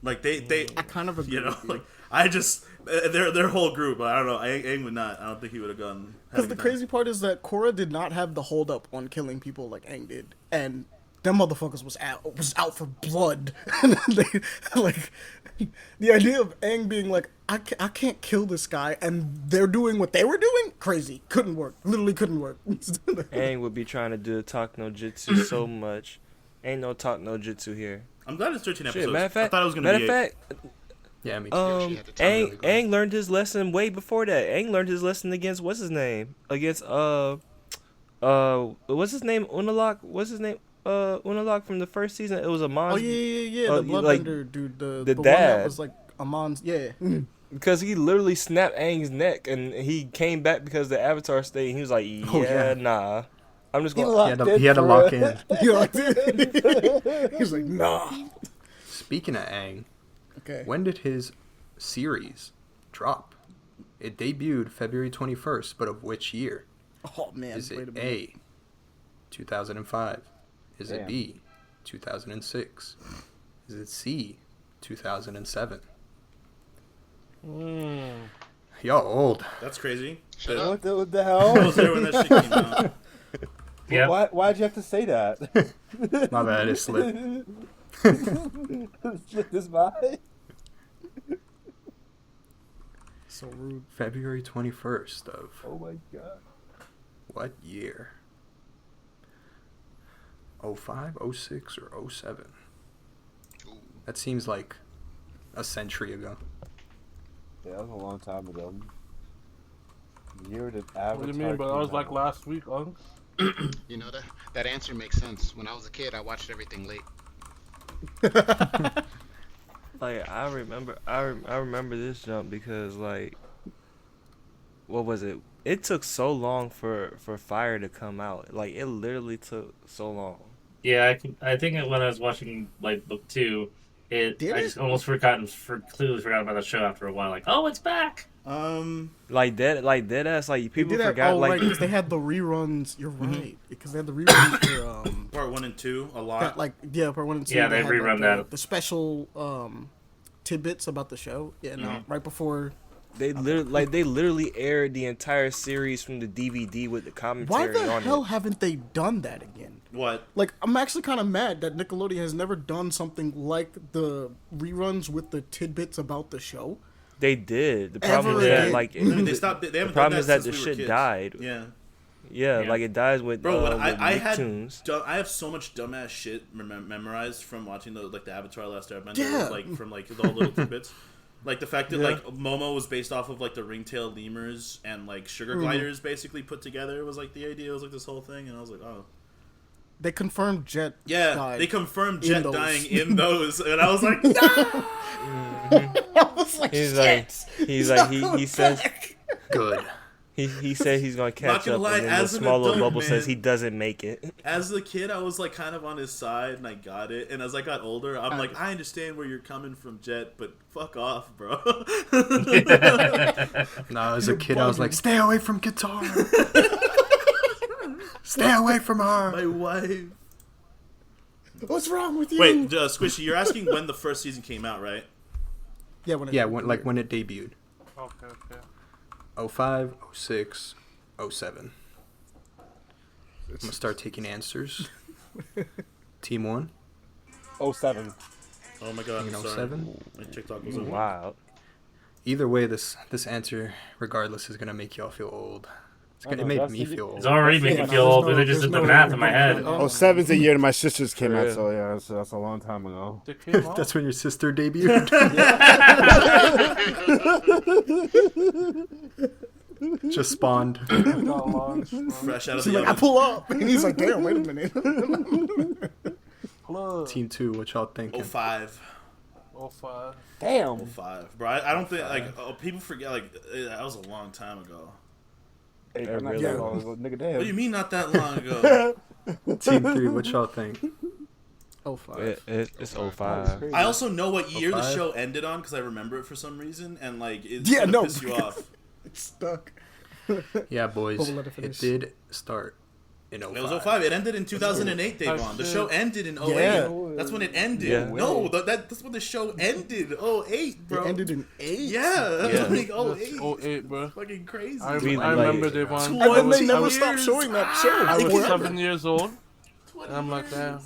Like, they I kind of agree. you know, with you. like, I just, their whole group, I don't know, Aang would not, I don't think he would have gone. Because the crazy part is that Korra did not have the hold up on killing people like Aang did, and them motherfuckers was out for blood. They, like the idea of Aang being like, I can't kill this guy, and they're doing what they were doing, crazy, couldn't work, literally couldn't work. Aang would be trying to do the talk no jutsu so much. Ain't no talk no jutsu here. I'm glad it's 13 episodes. Shit, matter of fact, I thought it was going to be 8. fact, Yeah, me too. Yoshi had to tell me Aang, really well. Aang learned his lesson way before that. Aang learned his lesson against what's his name? Against what's his name? Unalaq? What's his name? Unalaq from the first season. It was Amon's. Oh yeah, the like, bloodbender dude, the the one that dad. was like Amon's, yeah. Because he literally snapped Aang's neck, and he came back because the Avatar stayed. And he was like, "Yeah, Oh, yeah. nah, I'm just He going." He had to lock in. You know, he's like, nah. Speaking of Aang, Okay. when did his series drop? It debuted February 21st, but of which year? Oh man, Is wait it a minute. A, 2005? Is it Damn. B, 2006? Is it C, 2007? Y'all old. That's crazy. Shut up. What the I hell? was there when that shit came out. Yeah. Why'd you have to say that? My bad, it slipped. Slipped this by? So rude. February 21st of Oh my god. what year? 05, 06, or 07? Ooh. That seems like a century ago. Yeah, that was a long time ago. The year did Avatar What do you mean? But that was came like out. last week, Unc. You know, that answer makes sense. When I was a kid, I watched everything late. Like I remember this jump because like, what was it? it took so long for Fire to come out. Like it literally took so long. Yeah, I think when I was watching like book 2, I just almost completely forgot about the show after a while. Like, oh, it's back. Like dead ass. Like people forgot. Oh, like right, because they had the reruns. You're right, because they had the reruns for Part 1 and 2 a lot. Part 1 and 2. Yeah, they had, rerun that. The special tidbits about the show. Yeah, no, right before. they literally aired the entire series from the DVD with the commentary on it. Why the hell haven't they done that again? What? Like, I'm actually kind of mad that Nickelodeon has never done something like the reruns with the tidbits about the show. They did. The problem is that like they stopped. They haven't the problem done is that that the since we were shit kids. died. Yeah. Like it dies with Bro, with I Nicktoons. have so much dumbass shit memorized from watching the Avatar Last Airbender, Yeah. from all little tidbits. Like the fact that like Momo was based off of like the ring-tailed lemurs and like sugar gliders basically put together was like the idea. It was like this whole thing, and I was like, oh. They confirmed Jet. Yeah, died they confirmed Jet those. dying in those, and I was like, no. I was like, he says Good. he said he's gonna catch gonna up, lie, and then the as an small little adult, bubble says man. he doesn't make it. As a kid, I was like kind of on his side, and I got it. And as I got older, I'm like, I understand where you're coming from, Jet, but fuck off, bro. No, as a kid, I was like, stay away from guitar. Stay away from her. My wife. what's wrong with you? Wait, Squishy, you're asking when the first season came out, right? Yeah, when it debuted. Okay. 05, 06, 07. I'm gonna start taking answers. Team 1. 07. Oh my god, You know, sorry. 7? My TikTok was over. Wow. Either way, this answer, regardless, is gonna make y'all feel old. It made me feel It's old. already making me feel old. They just did the math in my head. Oh, 7's the year my sisters came out, Yeah. so yeah, that's a long time ago. They came out. That's when your sister debuted. Just spawned. Fresh out of She's the like, I oven. pull up. And he's like, damn, wait a minute. Team 2, what y'all thinking? 05. 05. Damn. 05. Bro, I don't think, people forget, that was a long time ago. Hey, That not really that was. long, nigga, What damn. do you mean not that long ago? Team 3, what y'all think? 05. It's 05. I also know what year the 05? show ended on because I remember it for some reason, and it Yeah, no, pissed you off. It's stuck. Yeah, boys, But we'll let it it finish. did start in 05. It was 05. It ended in 2008, Davon. The show ended in 08. Yeah. That's when it ended. Yeah. No, that's when the show ended. 08, bro. It ended in 8. Yeah, that's Yeah. like That's 08. 08, bro. Fucking crazy. I We remember like- they won. And then they 20 never years. stopped showing that show. I was Forever. 7 years old, and I'm like, damn.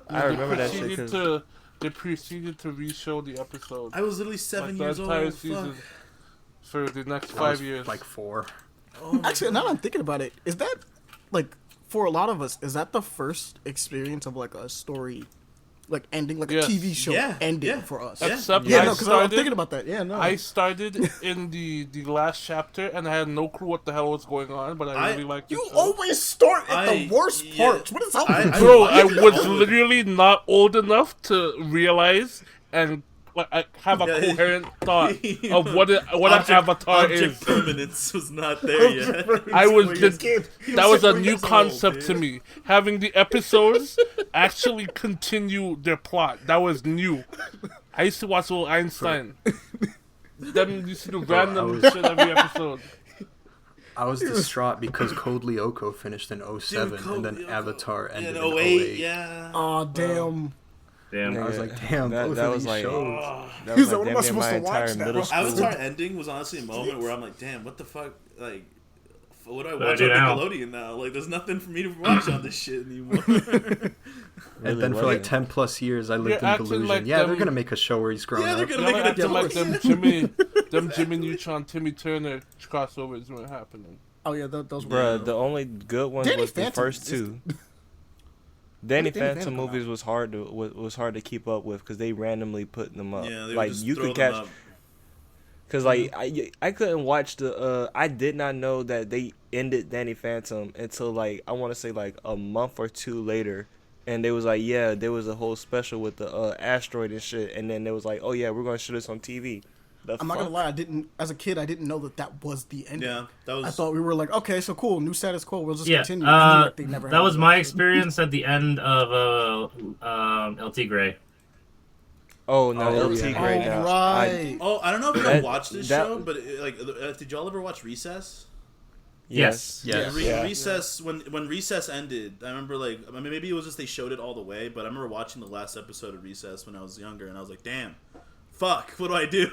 I remember that shit because They proceeded to re-show the episode. I was literally 7 the years entire old. season Fuck. for the next I 5 was years. like 4. Actually, now that I'm thinking about it, is that, for a lot of us, is that the first experience of, a story, ending, Yes. a TV show Yeah, ending yeah. for us? Except Yeah, I no, because I'm started. thinking about that. Yeah, no. I started in the last chapter, and I had no clue what the hell was going on, but I really liked it. You always start at the worst yeah. parts. What is up I- with you? Bro, I was literally not old enough to realize and have a Yeah. coherent thought of what an avatar Object is. permanence was not there yet. I was Where just, you- that was a 6 new years old, concept to dude. me. Having the episodes actually continue their plot. That was new. I used to watch old Einstein. Them used to do random was- shit every episode. I was distraught because Code Lyoko finished in 07 Dude, Code and then Lyoko. Avatar ended In in 08, 08. yeah. Aw, damn. Damn. I was like, damn, that, both that of was these like shows. that He's was like, like what am I damn near supposed my to watch entire now? middle school. Avatar ending was honestly a moment where I'm like, damn, what the fuck? What do I What do I watch do on now? Nickelodeon now? There's nothing for me to watch on this shit anymore. And then for wasn't. 10 plus years, I lived You're in acting delusion. like Yeah, they're them- going to make a show where he's grown Yeah, they're up. gonna Y'all make are it a acting like them Jimmy Neutron, Timmy Turner crossovers weren't happening. Oh, yeah, those were... Bruh, the only good one Danny was the Phantom first is- two. Danny did Danny Phantom Phantom come movies was hard to keep up with because they randomly put them up. Yeah, they would like just you throw could them catch up. because I couldn't watch the I did not know that they ended Danny Phantom until I want to say a month or two later, and they was like, yeah, there was a whole special with the asteroid and shit, and then they was like, oh yeah, we're gonna show this on TV. I'm not gonna lie, I didn't. As a kid, I didn't know that was the ending. Yeah, that was. I thought we were like, okay, so cool, new status quo. We'll just Yeah, continue. And then, like, they never that had was it. my experience at the end of El Tigre. Oh no, Oh, LT yeah. Gray now. Right. I don't know if you That- watched this that- show, but did y'all ever watch Recess? Yes. Yes. Recess when Recess ended, I remember maybe it was just they showed it all the way, but I remember watching the last episode of Recess when I was younger, and I was like, damn. Fuck, what do I do?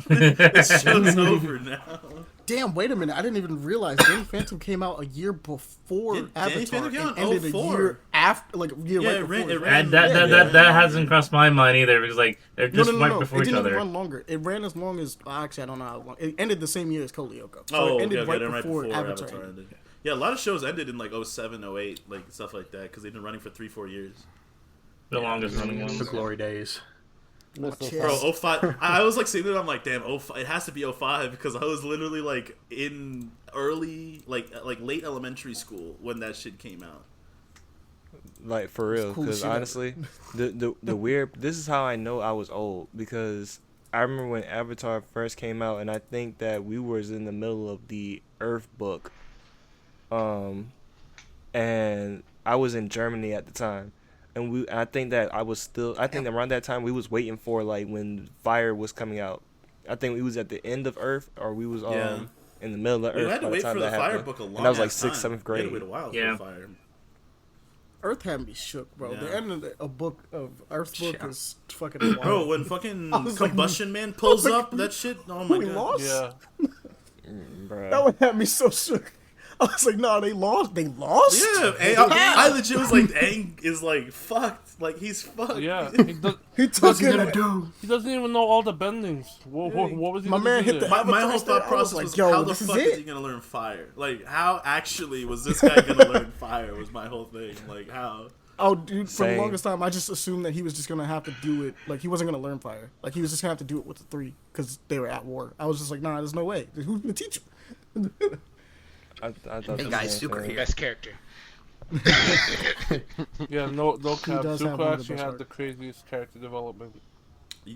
This show's over now. Damn, wait a minute. I didn't even realize Danny Phantom came out a year before Yeah, Danny Avatar Phantom came out and in ended a 04. year after, like a year Yeah, right it ran- before. it ran- And that hasn't crossed my mind either because like they're just right before It each didn't other. run longer. It ran as long as actually I don't know how long. It ended the same year as Kolyoko. So Oh, it ended okay, right before Avatar. ended. Yeah, a lot of shows ended in like 07, 08, like stuff like that, because they've been running for 3-4 years. The longest running one. The glory days. Bro, 05. I was like sitting there, I'm like, damn, 05, it has to be 05 because I was literally like in early, like late elementary school when that shit came out. Like for real, cool because shit. honestly, the weird. This is how I know I was old because I remember when Avatar first came out, and I think that we was in the middle of the Earth book, and I was in Germany at the time, and I think that around that time we was waiting for like when Fire was coming out. I think we was at the end of Earth, or we was in the middle of Earth. We had to by wait the time for the that Fire happened. book a long and I was like ass time. 6th, 7th We had grade. to wait a while Yeah. for the Fire. Earth had me shook, bro. Yeah. The end of a book of Earth's book Yeah. is fucking wild. Bro, when fucking I was like, Combustion Man pulls I was like, up, that shit, oh my we god. lost? Yeah. Bruh. That one had me so shook. I was like, no, they lost. They lost? Yeah, I legit was like, Aang is like fucked. Like he's fucked. Yeah. He took he it. gonna do? He doesn't even know all the bendings. What was he My gonna man do hit there? the- My whole Avatar thought I was process like, was, yo, how the this is fuck it? is he gonna learn fire? Like, how actually was this guy gonna learn fire? Was my whole thing. Like, how? Oh, dude, for the Same. longest time, I just assumed that he was just going to have to do it. Like, he wasn't going to learn fire. Like, he was just going to have to do it with the 3 because they were at war. I was just like, nah, there's no way. Who's going to teach him? I thought Hey the guys, same Zucker thing. here. Best character. Yeah, no cap. does have one Zuko of the actually best had arcs. the craziest character development.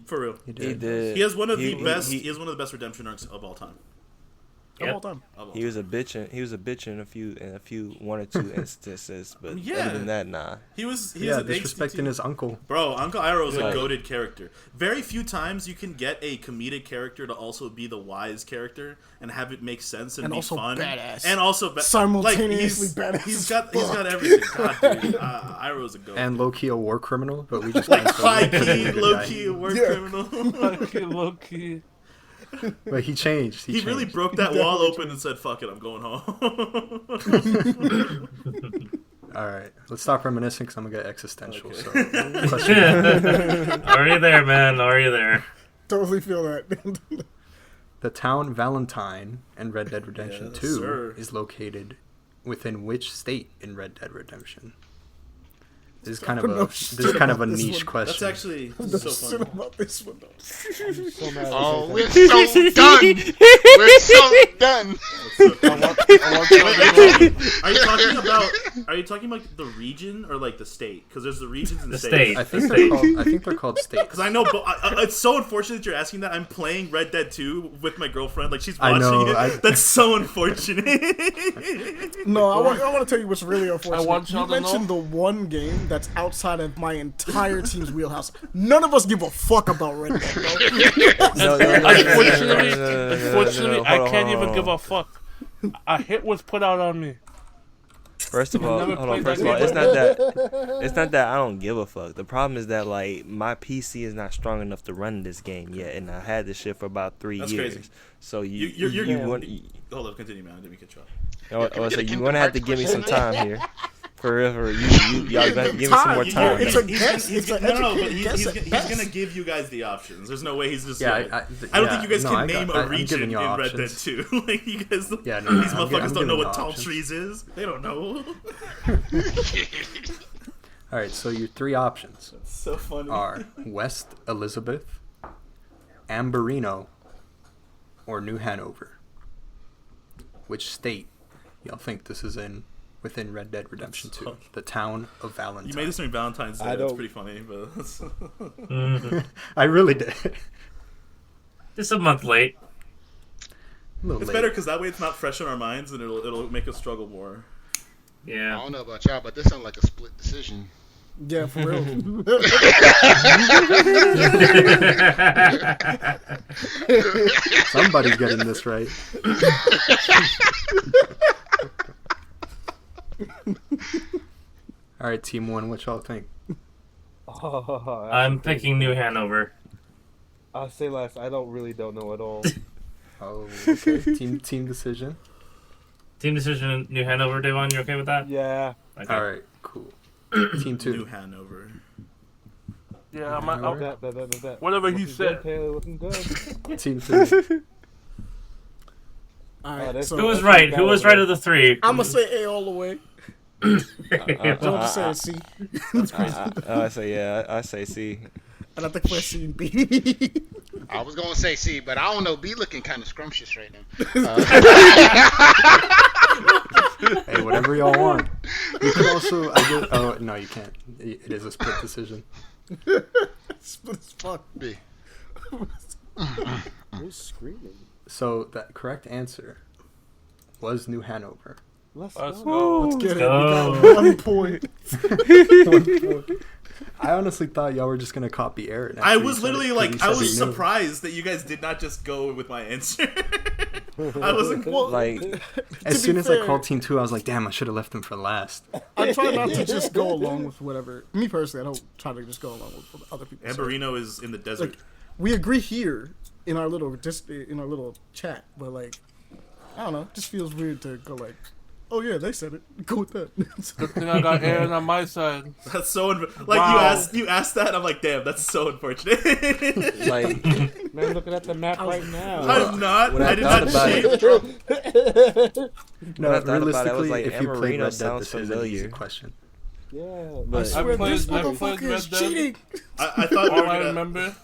For real. He He did. did. He has one of He- the best. he- He has one of the best redemption arcs of all time. Of Yep. all time. Of all He was a bitch. He was a bitch in a few one or two instances, but Yeah. other than that, nah. He was Yeah, an angsty disrespecting teen- his uncle. Bro, Uncle Iroh is Yeah. a goated character. Very few times you can get a comedic character to also be the wise character and have it make sense and be also fun. badass. And also Simultaneously like, badass He's as got fuck. everything. God, dude. Iroh's a goat. And low key a war criminal, but we just like can't tell high you. key, low key, a war Yeah. criminal. Low key. But he changed. He really changed. broke that wall open and said, "Fuck it, I'm going home." All right, let's stop reminiscing because I'm gonna get existential. Okay. So, question: Already there, man. Already there. Totally feel that. the town Valentine in Red Dead Redemption Yes, 2 sir. is located within which state in Red Dead Redemption? This is kind of know a shit kind of a about this niche one. question. That's actually No so shit funny. about this one, though. I'm so mad. Oh, we're so done. We're so done. Are you talking about the region or like the state? Because there's the regions and The states. state. I think they're called states. Because I know, it's so unfortunate that you're asking that. I'm playing Red Dead 2 with my girlfriend. Like she's I watching know, it. That's so unfortunate. No, I want to tell you what's really unfortunate. I want y'all You to mentioned know. the one game that's outside of my entire team's wheelhouse. None of us give a fuck about Red Dead, bro. Unfortunately, I can't even give a fuck. A hit was put out on me. First of all, Never hold on. played First that of all, game. it's not that I don't give a fuck. The problem is that like my PC is not strong enough to run this game yet, and I had this shit for about 3 That's years. crazy. So You're want, Hold up, continue, man. I didn't mean to cut you off. so you want to have to give me some time here. For real, y'all gonna give me some more time. It's a guess. It's an No, but educated guess at he's best. gonna give you guys the options. There's no way he's just. Yeah, I don't think you guys can name a region in Red Dead 2. Like you guys, Yeah, no, these I'm motherfuckers don't know giving what you tall options. trees is. They don't know. All right, so your three options So funny. are West Elizabeth, Amberino, or New Hanover. Which state y'all think this is in within Red Dead Redemption 2? The town of Valentine. You made this during Valentine's Day. I That's don't- pretty funny, but I really did. Just a month late. A little It's late. better because that way it's not fresh in our minds and it'll make us struggle more. I Yeah. don't know about y'all, but this sounds like a split decision. Yeah, for real. Somebody's getting this right. All right, team one. What y'all think? Oh, I'm picking New Hanover. I'll say last. I don't know at all. Oh, okay. team decision. Team decision, New Hanover, Devon, you okay with that? Yeah. Okay. All right, cool. Team two. New Hanover. Yeah, I'm Hanover. That. whatever he Looking said. good, Taylor, looking good. Team two. All right, that's- so Who was right? Who was right of the three? I'm gonna say A all the way. Don't just say C. That's crazy. I say C. And I think we're C and B. I was gonna say C, but I don't know. B looking kind of scrumptious right now. Hey, whatever y'all want. You can also. Oh no, you can't. It is a split decision. Split as fuck. B. Who's screaming? So that correct answer was New Hanover. Let's Let's go. go. Let's get it. go. We got 1 point. I honestly thought y'all were just gonna copy Aaron. I after was he said literally it, 'cause like, he I said was he knew. surprised that you guys did not just go with my answer. I wasn't. Like, As To soon be as I fair- called team two, I was like, damn, I should have left him for last. I try not to just go along with whatever. Me personally, I don't try to just go along with what other people say. Amberino is in the desert. Like, we agree here in our little chat, but like, I don't know, it just feels weird to go like, oh yeah, they said it. Go with that. Good thing I got Aaron on my side. That's so like Wow. you asked that. And I'm like, damn, that's so unfortunate. like Man, looking at the map right now. I'm not. When I I did thought not about shade. No, When I thought about it, I realistically, was like, if you played Amorino Red Dead, sounds this is an familiar. easy question. Yeah. I But swear, played- this I played motherfucker is Red Dead. cheating. I thought we were gonna.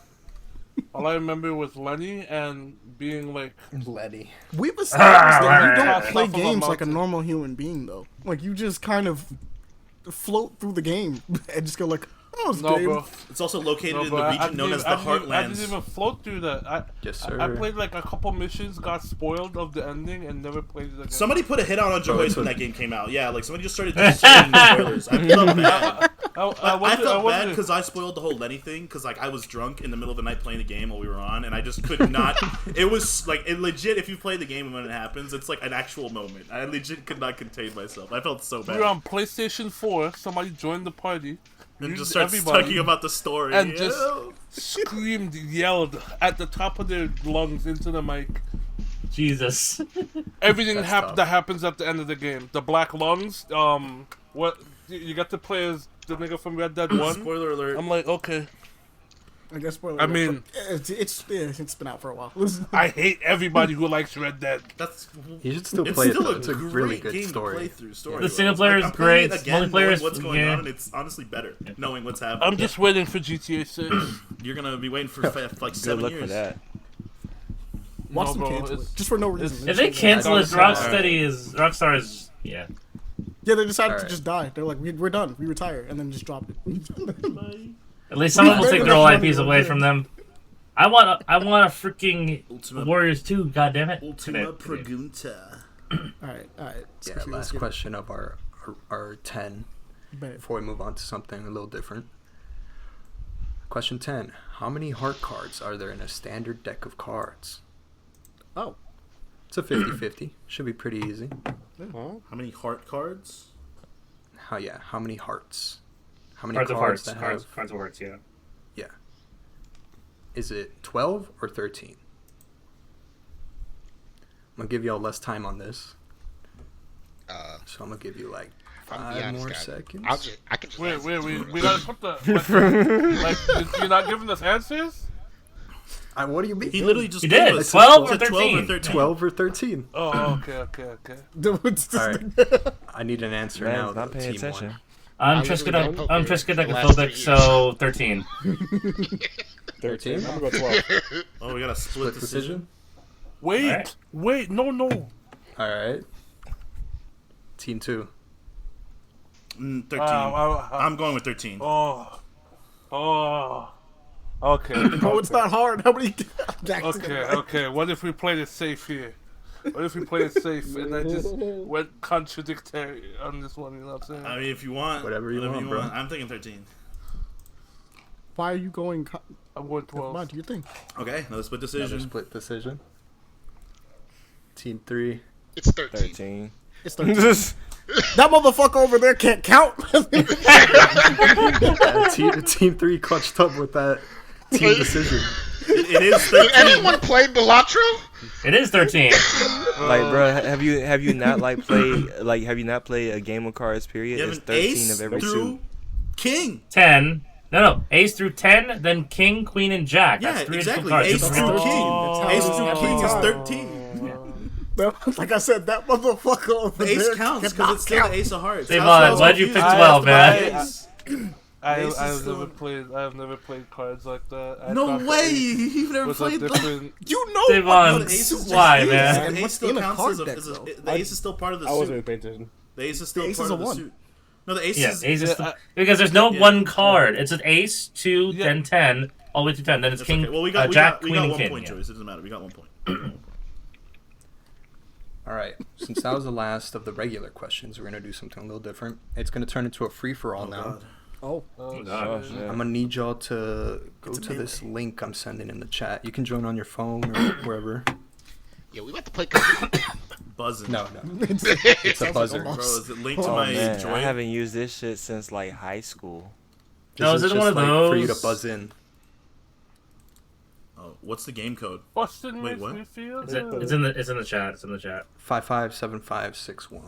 All I remember was Lenny and being like, Letty. We've established that you right. don't play Off of a games like a mountain. normal human being, though. Like, you just kind of float through the game and just go like, oh, it's no, game. bro. It's also located No, in bro, the I region known didn't as the even- I didn't Heartlands. even float through that. Yes, I sir. played like a couple missions, got spoiled of the ending, and never played it again. Somebody put a hit out on Bro, Joyce it's when a- that game came out. Yeah, like somebody just started just saying spoilers. I felt bad. I felt bad because I spoiled the whole Lenny thing because like I was drunk in the middle of the night playing the game while we were on, and I just could not. It was like it legit. If you play the game and when it happens, it's like an actual moment. I legit could not contain myself. I felt so we bad. were on PlayStation 4. Somebody joined the party. And muted just starts everybody, talking about the story. and Yeah. just screamed, yelled at the top of their lungs into the mic. Jesus. Everything That's tough. that happens at the end of the game. The black lungs. What you got to play as the nigga from Red Dead 1. Spoiler alert. I'm like, okay. I guess spoiler I alert, mean- but it's been out for a while. I hate everybody who likes Red Dead. That's You should still it's play still it, though. a It's a great really good game story. to play through. Story. The single player is I'm playing great. it again, Multiplayer knowing is- what's going yeah. on, and it's honestly better knowing what's happening. I'm just waiting for GTA 6. You're gonna be waiting for like good 7 luck years. for that. Watch No, them bro, cancel it. it's- Just for no reason. If they cancel it, Alright. Rockstar is yeah. Yeah, they decided to Alright. just die. They're like, we're done. We retire. And then just dropped it. At least someone will Maybe take their that's old funny, IPs away yeah. from them. I want a freaking Ultima- Warriors 2, goddammit. Ultima Pregunta. Alright. Yeah, last question of our 10 before we move on to something a little different. Question 10. How many heart cards are there in a standard deck of cards? Oh. It's a 50-50. Should be pretty easy. How many heart cards? How many hearts? How many Cards of cards Hearts. that Cards, have... cards of Hearts, yeah. Yeah. Is it 12 or 13? I'm going to give y'all less time on this. So I'm going to give you like I'm gonna be 5 honest, more guys. seconds. I can just Wait, answer we gotta put the like you're not giving us answers? What do you mean? He literally just He gave did. us 12 or 12 or 13? 12 or 13. Oh, okay. All right. I need an answer now. Man's not though, paying team attention. one. I'm literally played poker I'm for the last 3 Triskaidekaphobic, so 13. 13? I'm gonna go 12. Oh, we got a split Split decision. Wait, Alright. no. All right. Team 2. 13. Uh, I'm going with 13. Oh. Okay. No, it's not hard. How many? Jackson's Okay, gonna lie. okay. What if we played it safe here? What if we played it safe and I just went contradictory on this one? You know what I'm saying? I mean, if you want, Whatever you want, bro. I'm thinking 13. Why are you going? I'm going 12. Why do you think? Okay, another split Another decision. split decision. Team 3. It's 13. 13. It's 13. That motherfucker over there can't count. Team 3 clutched up with that team decision. It is Did 13. anyone play Delatro? It is 13. Like, bro, have you not played a game of cards? Period. You have It's an 13 ace of every through suit. king. 10. No. Ace through 10, then king, queen, and jack. Yeah, That's 3 exactly. cards. Ace That's through all. king. Ace through king is 13. Like I said, that motherfucker over The ace there counts cannot because it's still count. the ace of hearts. Hey, That's why I Vaughn, was why'd you confused. pick 12, man? Ace. I've Ace is never still- played. I've never played cards like that. I No thought way! the ace You've never was a played that. different. You know Devon, No, the ace is just why, ace. man? The ace What's still in a counts card as a, deck, as a- though? the ace is still part of the I wasn't suit. paying attention. The ace is still The ace part is of a the one. suit. No, the ace Yeah, is. ace is Yeah, because there's no yeah. one card. It's an ace, 2, Yeah. then 10, all the way to 10. Then it's It's king, okay. Well, we got jack, we queen, got and 1 king. point, Yeah. Joyce. It doesn't matter. We got 1 point. All right. Since that was the last of the regular questions, we're going to do something a little different. It's going to turn into a free-for-all now. God. Oh, Oh, God. shit. Yeah. I'm going to need y'all to go It's a to melee. this link I'm sending in the chat. You can join on your phone or wherever. Yeah, we about to play. Buzzing. No. it's It's a buzzer. Bro, is it linked to Oh my man, I joint? haven't used this shit since like high school. No, This is it one of like for you to those? buzz in. Oh, what's the game code? Boston Wait, makes what? me feel It's good. in the chat. It's in the chat. 557561.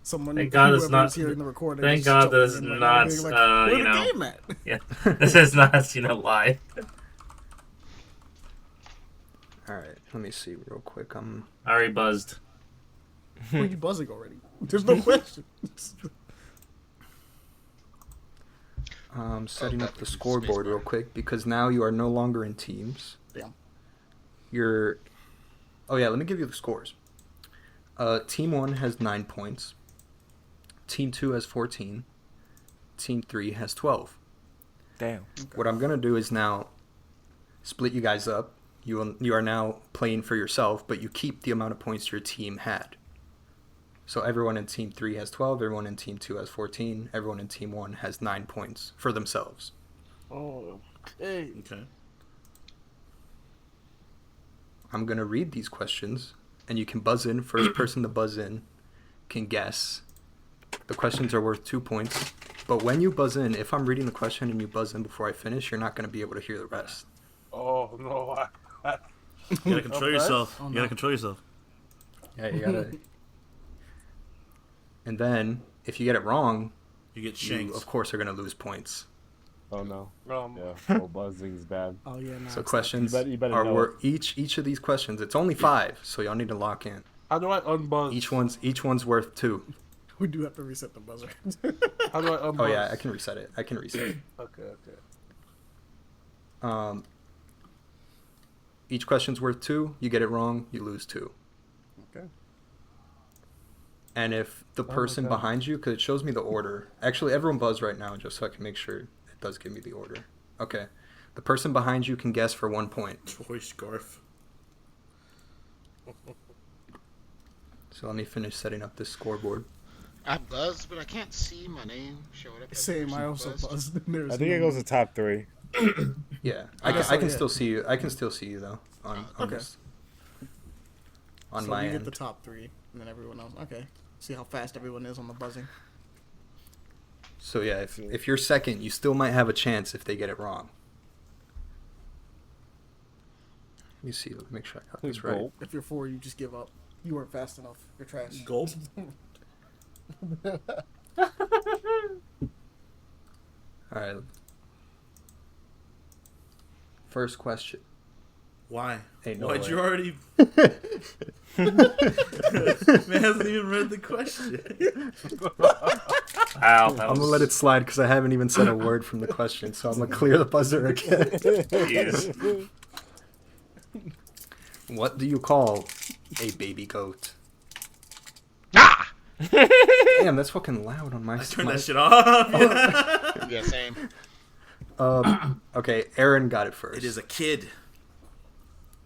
someone. Thank God it's whoever not- is hearing the recording. thank is God that it's choking right not, now, being like, uh, where you the know. game at? Yeah, this is not live. All right. Let me see real quick. I already buzzed. Who are you buzzing already? There's no question. Setting Oh, up the that's scoreboard spacebar. real quick because now you are no longer in teams. Damn. You're. Oh yeah, let me give you the scores. Team 1 has 9 points. Team 2 has 14. Team 3 has 12. Damn. What I'm gonna do is now split you guys up. You are now playing for yourself, but you keep the amount of points your team had. So everyone in Team 3 has 12, everyone in Team 2 has 14, everyone in Team 1 has 9 points for themselves. Oh, okay. Okay. I'm going to read these questions, and you can buzz in. First person to buzz in can guess. The questions are worth 2 points. But when you buzz in, if I'm reading the question and you buzz in before I finish, you're not going to be able to hear the rest. Oh no. You gotta control Okay. yourself. Oh, You no. gotta control yourself. Yeah, you got to. And then, if you get it wrong, You get you, shanked. of course, are going to lose points. Oh no. Um, Yeah, well, buzzing is bad. Oh yeah. No, So it's questions You better are know worth each of these questions. It's only 5, so y'all need to lock in. How do I unbuzz? Each one's worth 2. not. We do have to reset the buzzer. How do I unbuzz? Oh yeah, I can reset it. Okay, okay. Each question's worth 2. You get it wrong, you lose 2. Okay. And if the person okay. behind you, because it shows me the order. Actually, everyone buzz right now just so I can make sure it does give me the order. Okay. The person behind you can guess for 1 point. Troy Scarf. So let me finish setting up this scoreboard. I buzzed, but I can't see my name showing up. as Same. person I also buzzed. buzzed. There's I think it goes to top 3. Yeah, I guess I so, can yeah. still see you. I can still see you though. On Okay. this- on so my you end. get the top 3, and then everyone else. Okay. See how fast everyone is on the buzzing. So yeah, if you're second, you still might have a chance if they get it wrong. Let me see. Let me make sure I got this right. Gulp. If you're 4, you just give up. You weren't fast enough. You're trash. Gulp. All right. First question. Why? Hey, no Why'd way. you already? Man hasn't even read the question. Wow. I'm gonna let it slide because I haven't even said a word from the question, so I'm gonna clear the buzzer again. Jeez. What do you call a baby goat? Ah! Damn, that's fucking loud on my. I turned my- that shit off. Yeah, same. Okay, Aaron got it first. It is a kid.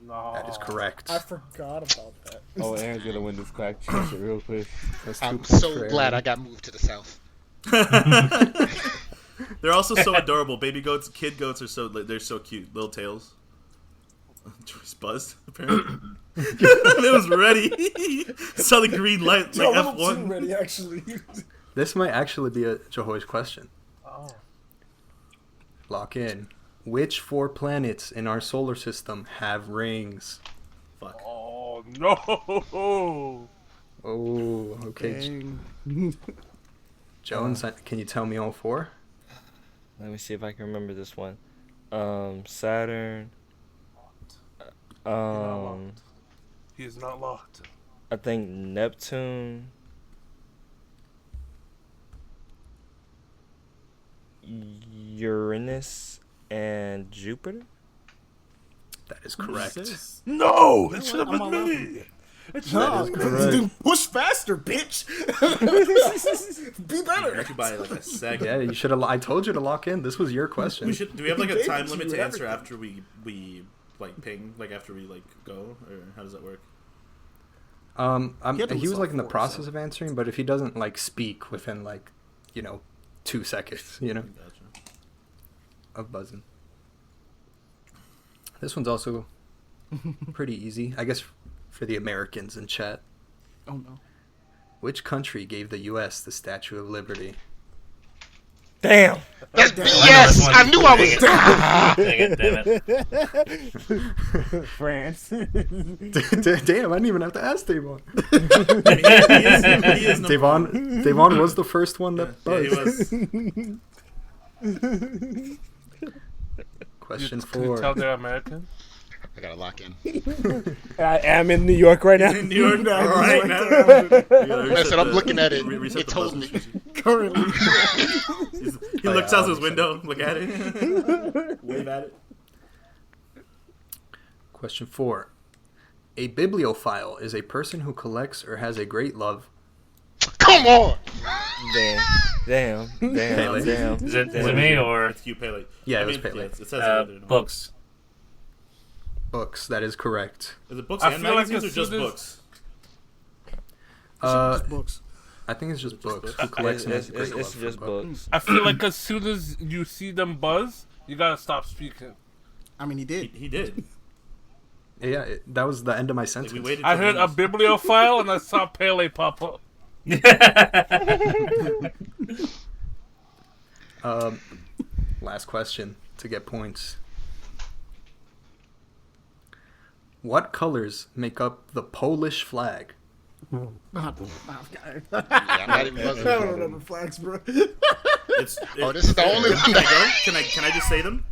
No. That is correct. I forgot about that. Oh, Aaron's gonna win this crack shit real quick. That's 2 I'm points so for glad I Aaron. got moved to the south. They're also so adorable. Baby goats, kid goats are they're so cute. Little tails. Joyce buzzed, apparently. It was ready. Saw the green light, like F1. ready, actually. This might actually be a Jahoy's question. Oh. Lock in. Which 4 planets in our solar system have rings? Fuck. Oh no. Oh, okay. Dang. Jones, can you tell me all 4? Let me see if I can remember this one. Saturn. He is not locked. I think Neptune. Uranus and Jupiter. That is correct. No, it should have I'm been all me. That is correct. Push faster, bitch. Be better. Actually, by like a second. Yeah, you should have. I told you to lock in. This was your question. Do we have like a Gave time it to limit you, to answer everything. after we like ping, like after we like go, or how does that work? He had to He was like in the solve 4, process so. of answering, but if he doesn't like speak within like, 2 seconds, Gotcha. of buzzing. This one's also pretty easy, I guess, for the Americans in chat. Oh no. Which country gave the U.S. the Statue of Liberty? Damn. That's I know BS. this one. I knew I was. Dang it. France. Damn, I didn't even have to ask Devon. He is number one. Devon was the first one that Yeah, he buzzed. was. Question Can you 4. tell they're American? I gotta lock in. I am in New York right now. In New York, No, right he's now. right Listen, I'm looking at it. Reset It the told buttons. me. Currently. He looks out his window, look at it, wave at it. Question 4. A bibliophile is a person who collects or has a great love. Come on. Damn. Pele. Is it me or It's you, Pele. Yeah, it was Pele. It says it right there, no? books? Books, that is correct. Is it books I and feel like magazines or as just soon as- books? Books. I think it's just books. books? Who collects and has It's a great love just for books. books. I feel like as soon as you see them buzz, you gotta stop speaking. I mean, he did. He did. Yeah, that was the end of my Like, sentence. we waited. I till heard he a was- bibliophile and I saw Pele pop up. Last question to get points. What colors make up the Polish flag? Yeah, I'm not even I buzzing. don't remember flags, bro. Oh, this is the only one Can I that go? Can I just say them?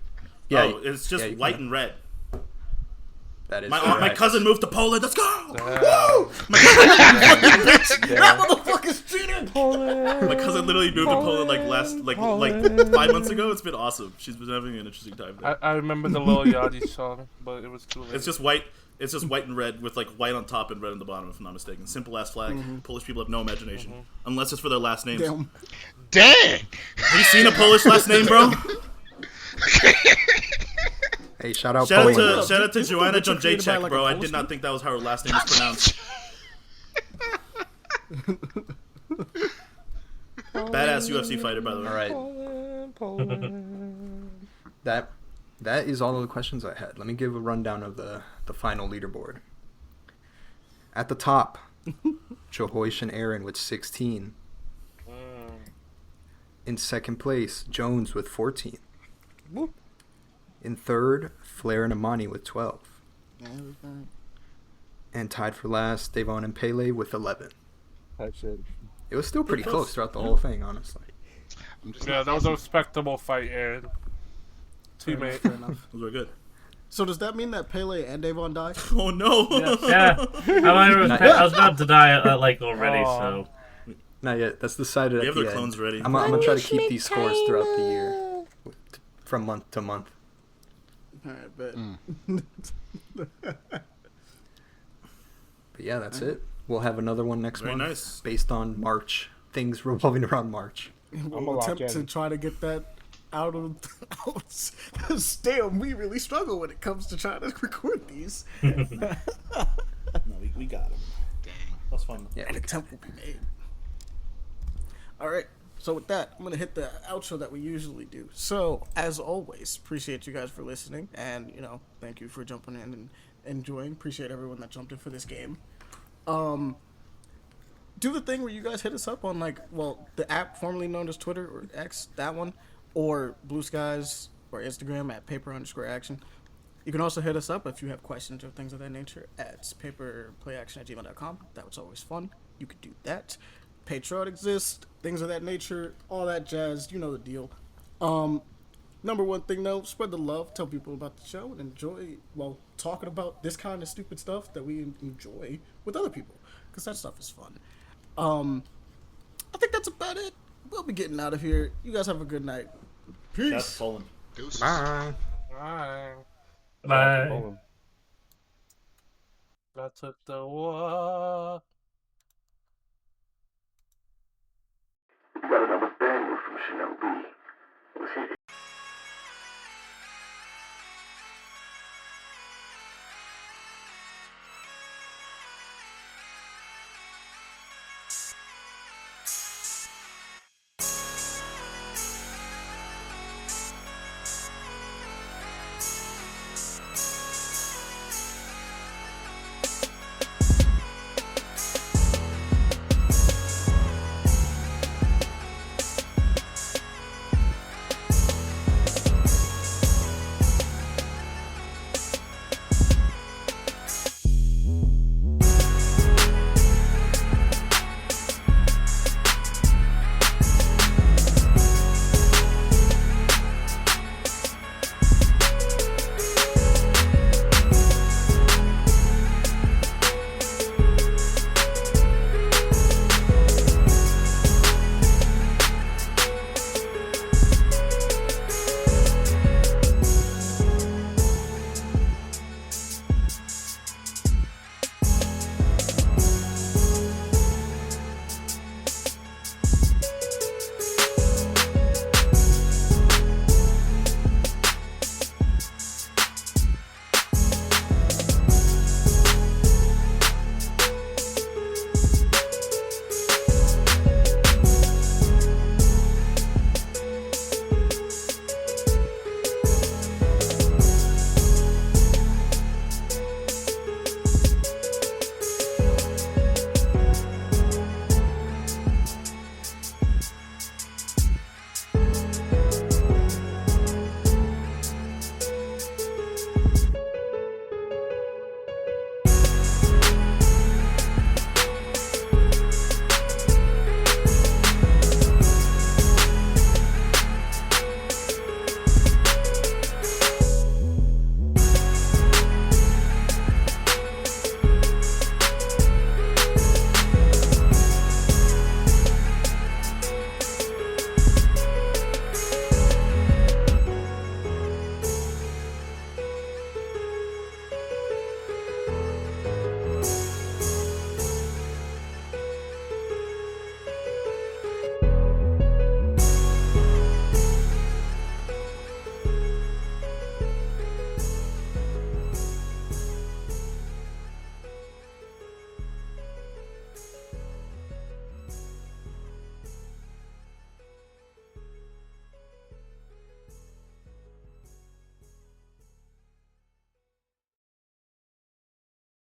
Yeah, Oh, it's just yeah, you white can. and red. That is My correct. cousin moved to Poland. Let's go! That motherfucker's cheating. My cousin literally moved to Poland like 5 months ago. It's been awesome. She's been having an interesting time there. I remember the Lil Yachty song, but it was too late. It's just white. It's just white and red with like white on top and red on the bottom, if I'm not mistaken. Simple ass flag. Polish people have no imagination unless it's for their last names. Damn. Dang. Have you seen a Polish last name, bro? Hey, shout out Shout Poland. out to Joanna Which are created by, Jacek, like, bro. a I Polish did not think that was how her last name was pronounced. Badass UFC fighter, by the way. All right. That is all of the questions I had. Let me give a rundown of the final leaderboard. At the top, Johoish and Aaron with 16. In second place, Jones with 14. In third, Flaire and Ahmani with 12. And tied for last, Devon and Pele with 11. That shit. It was still pretty close throughout the whole thing, honestly. I'm just Yeah, not that was a buzzing. respectable fight, Aaron. Teammate. Fair enough. Those were good. So does that mean that Pele and Davon die? Oh no! Yeah, I was about to die already. Aw. So Not yet. That's decided We at have the their end. clones ready. I'm gonna try to keep these scores throughout the year, from month to month. Alright, bet. But yeah, that's it. We'll have another one next Very month nice. based on March. Things revolving around March. We'll lock attempt in. to try to get that out of the outs. Because, damn, we really struggle when it comes to trying to record these. No, we got him. Dang. That's fun. Yeah, And a temp will be made. All right. So with that, I'm going to hit the outro that we usually do. So, as always, appreciate you guys for listening. And, you know, thank you for jumping in and enjoying. Appreciate everyone that jumped in for this game. Do the thing where you guys hit us up on, like, well, the app formerly known as Twitter or X, that one, or Blue Skies or Instagram at paper_action. You can also hit us up if you have questions or things of that nature at paperplayaction@gmail.com. That was always fun. You could do that. Patreon exists, things of that nature, all that jazz. You know the deal. Number one thing, though, spread the love. Tell people about the show and enjoy, well, talking about this kind of stupid stuff that we enjoy with other people, because that stuff is fun. I think that's about it. We'll be getting out of here. You guys have a good night. Peace. That's Poland. Deuces. Bye. Bye. Bye. I took the walk. You got another banger from Shino B.